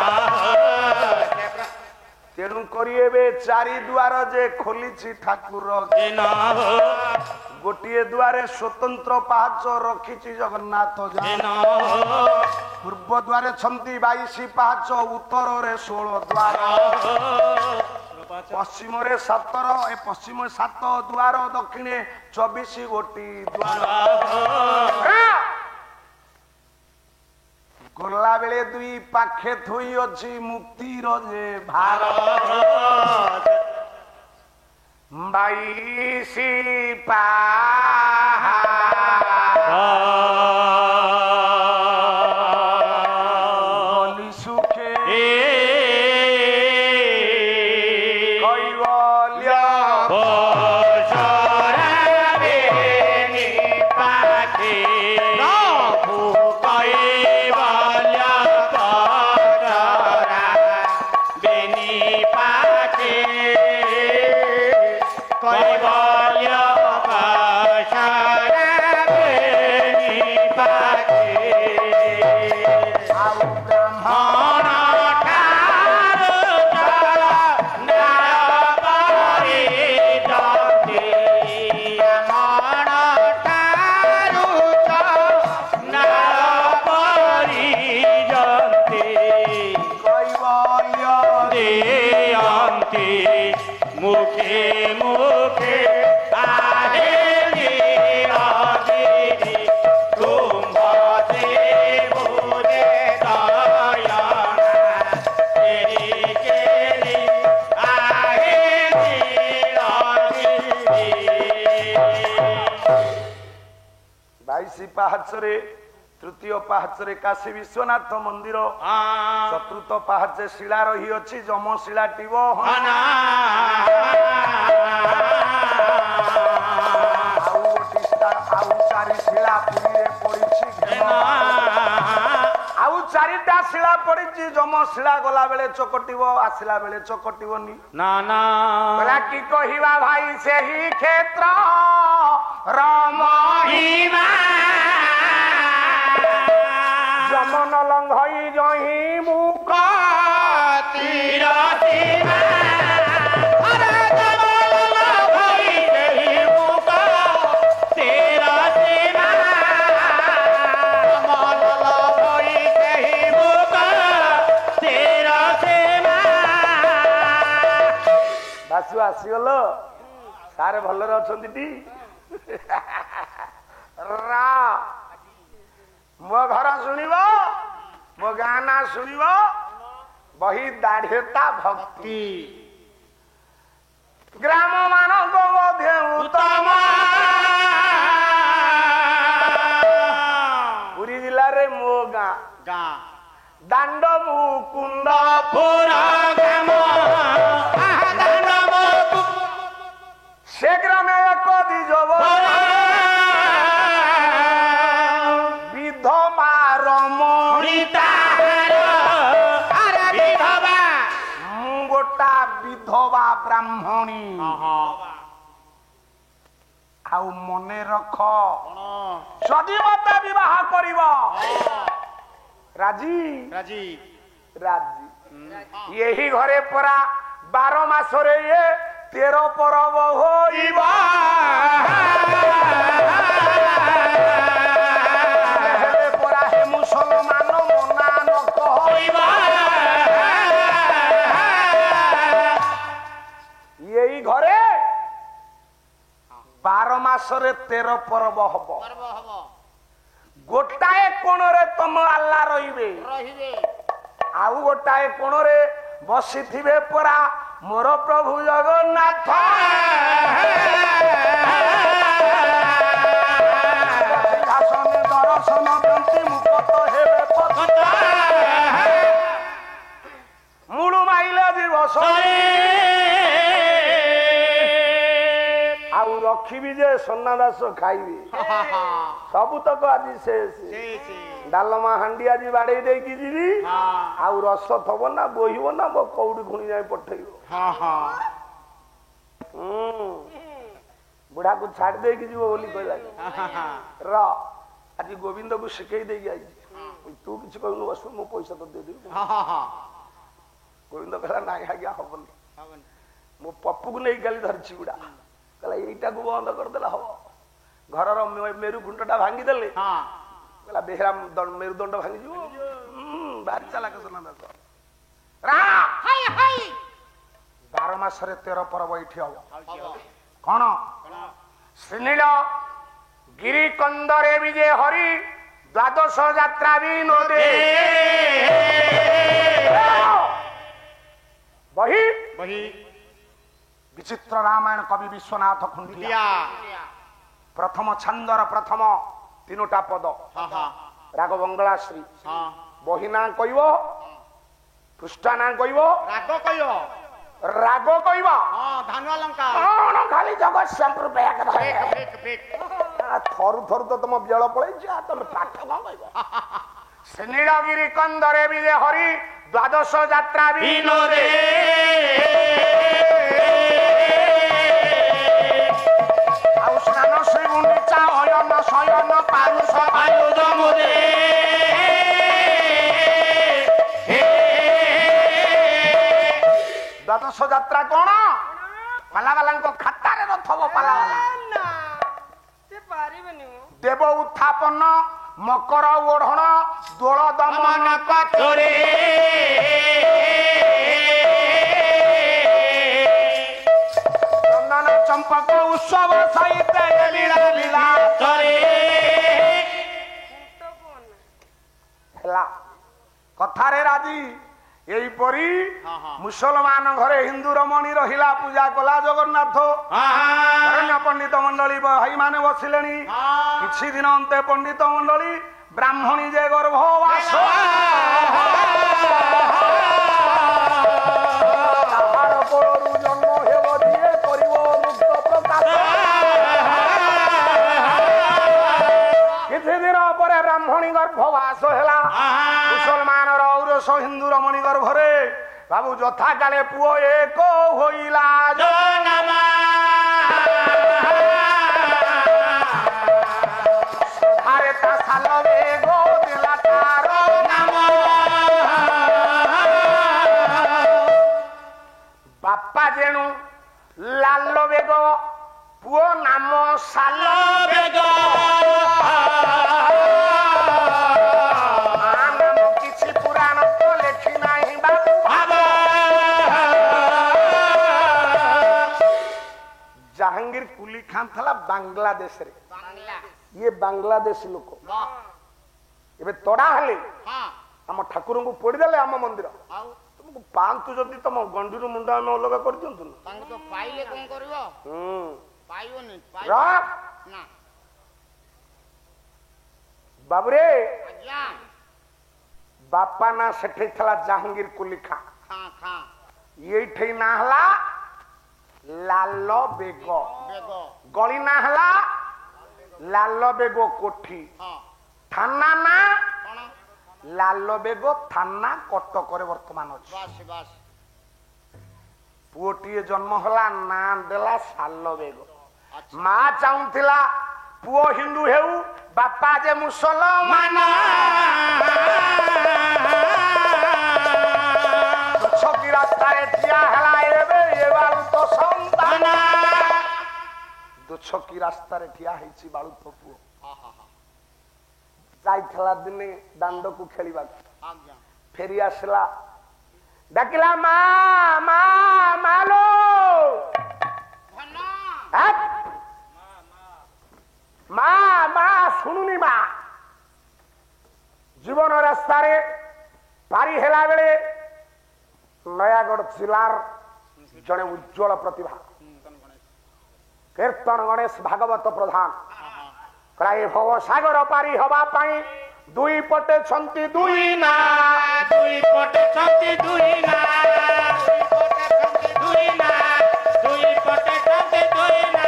Speaker 5: तेणु करी एबे चारि द्वार जे खोलिछि ठाकुर गोटिए द्वारे स्वतंत्र पाहाच रखिछि जगन्नाथ जान पूर्व द्वारे छंती 22 पाहाच उत्तर रे 16 द्वार पश्चिम रे 17 ए पश्चिम 7 द्वार दक्षिणे 24 गोटी द्वार गोला बेले दुई पाखे थोई अछि मुक्ति रो जे भारत 22 पाली सुखे कैवल्य ପାହାଚରେ ତୃତୀୟ ପାହାଚରେ କାଶୀ ବିଶ୍ୱନାଥ ମନ୍ଦିର ଚତୁର୍ଥ ପାହାଚରେ ଶିଳା ରହିଅଛି ଯମ ଶିଳା ଟିବ ଆଉ ଚାରି ଶିଳା ପୁରୀରେ ପଡିଛି ଆଉ ଚାରିଟା ଶିଳା ପଡିଛି ଯମ ଶିଳା ଗଲା ବେଳେ ଚକଟିବ ଆସିଲା ବେଳେ ଚକଟିବନି ନା କି କହିବା ଭାଇ ସେହି କ୍ଷେତ୍ର ରମହିମା ଯମନ ଲଙ୍ଘଇ ଜହି ମୁକ ତୀର ସୀମା ଆସିଗଲ ସାର୍ ଭଲରେ ଅଛନ୍ତି ମୋ ଘର ଶୁଣିବ ମୋ ଗାଁ ନା ଶୁଣିବ ବହି ଦାଢ୍ୟତା ଭକ୍ତି ଗ୍ରାମ ମାନଙ୍କ ମଧ୍ୟ ଉତ୍ତମ ପୁରୀ ଜିଲ୍ଲାରେ ମୋ ଗାଁ ଦାଣ୍ଡ ମୁକୁନ୍ଦ ସେ ଗ୍ରାମେ ଏକ ଦିଜବ ବିଧବା ରମଣୀ ମୁଁ ଗୋଟା ବିଧବା ବ୍ରାହ୍ମଣୀ ଆଉ ମନେ ରଖ ଯଦି ମତେ ବିବାହ କରିବ ରାଜି ରାଜି ରାଜି ଏହି ଘରେ ପରା 12 ମାସରେ 13 ପରବ ହୋଇବ ପରା ହେ ମୁସଲମାନ ମନା ନ କହିବ ଏଇ ଘରେ 12 ମାସରେ 13 ପରବ ହବ ଗୋଟାଏ କୋଣରେ ତମ ଆଲ୍ଲା ରହିବେ ଆଉ ଗୋଟାଏ କୋଣରେ ବସିଥିବେ ପରା ମୋର ପ୍ରଭୁ ଜଗନ୍ନାଥ ଦର୍ଶନ ଦିଅନ୍ତି ମୁକତ ହେବେ ମୁଳୁ ମାଇଲେ ଯିବ ଆଉ ରଖିବି ଯେ ସୋନା ଦାସ ଖାଇବି ସବୁତକ ଆଜି ଶେଷ ଡାଲମା ହାଣ୍ଡି ଆଜି ବାଡେଇ ଦେଇକି ଯିବି ଆଉ ରସ ଥବ ନା ବୋହିବ ନା ମୋ କଉଡି ଖୁଣି ଯାଇ ପଠେଇବ ବୁଢାକୁ ଛାଡି ଦେଇକି ଯିବ ବୋଲି କହିଲା ର ଆଜି ଗୋବିନ୍ଦକୁ ଶିଖେଇ ଦେଇକି ଆଇଛି ତୁ କିଛି କହିବୁ ବସ ମୁଁ ପଇସା ତ ଦେଇଦେବି ଗୋବିନ୍ଦ କହିଲା ନାଇଁ ଆଜ୍ଞା ହବନି ମୋ ପପୁକୁ ନେଇ କାଲି ଧରିଛି ବୁଢା କହିଲା ଏଇଟାକୁ ବନ୍ଦ କରିଦେଲା ହବ ଘରର ମେରୁଖୁଣ୍ଟଟା ଭାଙ୍ଗିଦେଲେ କହିଲା ବେହେରା ମେରୁଦଣ୍ଡ ଭାଙ୍ଗିଯିବ ଭାରି ଚାଲାକ ସୁନା ଦାସ 12 ମାସରେ 13 ପରବ ଏଇଠି ହବ କଣ ଶ୍ରୀନୀଳ ଗିରି କନ୍ଦରେ ବିଜେ ହରି ଦ୍ୱାଦଶ ଯାତ୍ରା ବି ନଦେ ବହି ବିଚିତ୍ର ରାମାୟଣ କବି ବିଶ୍ୱନାଥ ଖୁଣ୍ଟିଆ ପ୍ରଥମ ଛାନ୍ଦର ପ୍ରଥମ 3ଟା ପଦ ରାଗ ବଙ୍ଗଳାଶ୍ରୀ ବହି ନା କହିବ ପୃଷ୍ଠା ନା କହିବ ରାଗ କହିବ ଖାଲି ଜଗତସିଂହପୁର ଥରୁ ଥରୁ ତ ତମ ବେଳ ପଳେଇଛି ତମେ ପାଠ କଣ କହିବ ଶ୍ରୀନୀଳଗିରି କନ୍ଦରେ ବିଜେ ହରି ଦ୍ୱାଦଶ ଯାତ୍ରା ବିନୋଦେ ଆଉ ସ୍ନାନ ଶ୍ରୀ ଗୁଣ୍ଡିଚା ଅୟନ ଶୟନ ପାରୁଷ ଆୟୁଧମୁଦେ ଦ୍ୱାଦଶ ଯାତ୍ରା କଣ ପାଲାବାଲାଙ୍କ ଖାତାରେ ନଥବ ପାଲାବାଲା ଦେବ ଉତ୍ଥାପନ ମକର ଓଢଣ ଦୋଳ ଦମନ କଚରେ ଚନ୍ଦନ ଚମ୍ପକ ଉତ୍ସବ ସହିତ ହେଲା କଥାରେ ରାଜି এইপরি মুসলমান ঘরে হিন্দু রমণী রহিলা পূজা কলা জগন্নাথ পণ্ডিত মন্ডলী ভাই মানে বসিলেনি কিছু দিন অন্তে পণ্ডিত মন্ডলী ব্রাহ্মণী যে গর্ভবাস তাহার পরু জন্ম হেব দিয়ে করিব মুক্ত প্রকাশ কিছু দিন পরে ব্রাহ্মণী গর্ভবাস হেলা মুসলমানর ঔরস হিন্দু রমণী গর্ভরে বাবু যথাকালে পুଅ ଏକ হইলা আরে তা সালবে গো দিলা তার নাম বাপ্পা যেণু লাল বেগ পুଅ নাମ ସାଲ ବେଗ জাহাঙ্গীর কুলি খান থালা বাংলাদেশ রে ইয়ে বাংলাদেশ লোক এবে তড়া হেলে আম ঠাকুরଙ୍କୁ ପୋଡିଦେଲେ ଆମ ମନ୍ଦିର ତୁମକୁ ପାଆନ୍ତୁ ଯଦି ତମ ଗଣ୍ଡିରୁ ମୁଣ୍ଡ ଆମେ ଅଲଗା କରିଦିଅନ୍ତୁ
Speaker 6: ପାଇଲେ କଣ କରିବ ପାଇବନି ନା
Speaker 5: ବାବୁରେ ବାପା ନା ସେଠି ଥିଲା ଜାହାଙ୍ଗୀର କୁଲି ଖାଁ ଏଇଠି ନା ହେଲା ଲାଲ ବେଗ ଗଳି ନା ହେଲା ଲାଲ ବେଗ କୋଠି ଥାନା ନା ଲାଲ ବେଗ ଥାନା କଟକରେ ବର୍ତ୍ତମାନ ଅଛି ପୁଅଟିଏ ଜନ୍ମ ହେଲା ନା ଦେଲା ସାଲ ବେଗ ମା ଚାହୁଁଥିଲା ପୁଅ ହିନ୍ଦୁ ହେଉ ବାପା ଯେ ମୁସଲମାନ ଛକି ରାସ୍ତାରେ ଠିଆ ହେଲା ଏବେ ଏ ବାଳୁତ ସନ୍ତାନ ଛକି ରାସ୍ତାରେ ଠିଆ ହେଇଛି ବାଳୁତ ପୁଅ ଯାଇଥିଲା ଦିନେ ଦାଣ୍ଡକୁ ଖେଳିବାକୁ ଫେରି ଆସିଲା ଡାକିଲା ମା ମା ମାଲୋ ମା ମା ଶୁଣୁନି ମା ଜୀବନ ରାସ୍ତାରେ ପାରି ହେଲା ବେଳେ ନୟାଗଡ଼ ଜିଲ୍ଲାର ଜଣେ ଉଜ୍ଜଳ ପ୍ରତିଭା କୀର୍ତ୍ତନ ଗଣେଶ ଭାଗବତ ପ୍ରଧାନ ପ୍ରାୟ ଭବସାଗର ପାରି ହବା ପାଇଁ ଦୁଇ ପଟେ ଛନ୍ତି ଦୁଇ ନା
Speaker 6: ଦୁଇ ପଟେ ଛନ୍ତି ଦୁଇ ନା ଦୁଇ ପଟେ ଛନ୍ତି ଦୁଇ ନା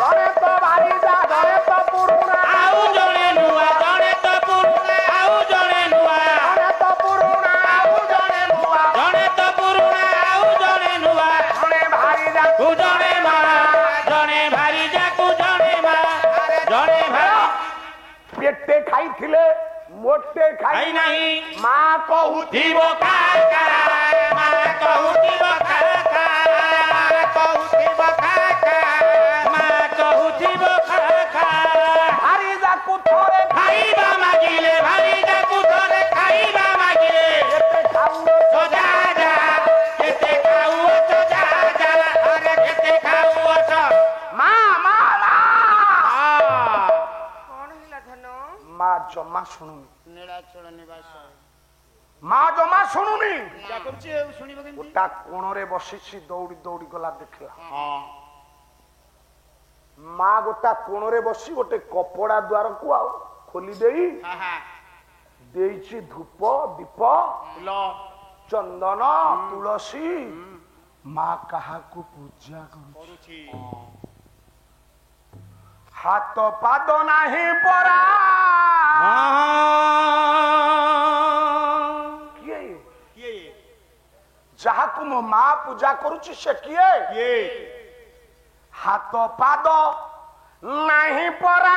Speaker 5: ଜଣେ ତ ଭାରିଦା ଜଣେ ତ ପୁରୁଣା
Speaker 6: ଆଉ ଜଣେ ନୂଆ ଜଣେ ତ ପୁରୁଣା ଆଉ ଜଣେ ନୂଆ
Speaker 5: ଜଣେ ତ ପୁରୁଣା ଆଉ ଜଣେ ନୂଆ
Speaker 6: ଜଣେ ତ ପୁରୁଣା ଆଉ ଜଣେ ନୂଆ
Speaker 5: ଜଣେ ଭାରିଦା
Speaker 6: ତୁ ଜଣେ ମା ଜଣେ ଭାରିଯାକୁ ଜଣେ ମା ଜଣେ ଭାରି
Speaker 5: ପେଟେ ଖାଇଥିଲେ ମୋଟେ ଖାଇ
Speaker 6: ନାହିଁ
Speaker 5: ମା କହୁଥିବ
Speaker 6: କାକା ମା କହୁଥିବ କାକା କହୁଥିବ କାକା ମା କହୁଥିବ କାକା
Speaker 5: ଭାରିଦାକୁ ଥରେ
Speaker 6: ଖାଇବା ମାଗିଲେ ଭାରିଯାକୁ ଥରେ ଖାଇବା ମାଗିଲେ
Speaker 5: କେତେ ଖାଉଛ
Speaker 6: ସଜା ଯା କେତେ ଖାଉଛ ଯା ଯା ଆରେ କେତେ ଖାଉଛ
Speaker 5: ମା ମା ମା
Speaker 7: କଣ ହେଲା ଧନ
Speaker 5: ମା ଜମା ଶୁଣୁନି
Speaker 6: ନୀଳାଚଳ ନିବାସ
Speaker 5: ମା ଜମା ଶୁଣୁନି
Speaker 6: ପୂଜା କରୁଛି ଆଉ ଶୁଣିବ କେମିତି
Speaker 5: ଗୋଟା କୋଣରେ ବସିଛି ଦୌଡ଼ି ଦୌଡ଼ି ଗଲା ଦେଖିଲା ମା ଗୋଟା କୋଣରେ ବସି ଗୋଟେ କପଡା ଦ୍ୱାରକୁ ଆଉ ଖୋଲି ଦେଇ ଦେଇଛି ଧୂପ ଦୀପ ଚନ୍ଦନ ତୁଳସୀ ମା କାହାକୁ ପୂଜା କରୁଛି ହାତ ପାଦ ନାହିଁ ପରା କିଏ ଯାହାକୁ ମୋ ମା ପୂଜା କରୁଛି ସେ କିଏ ହାତ ପାଦ ନାହିଁ ପରା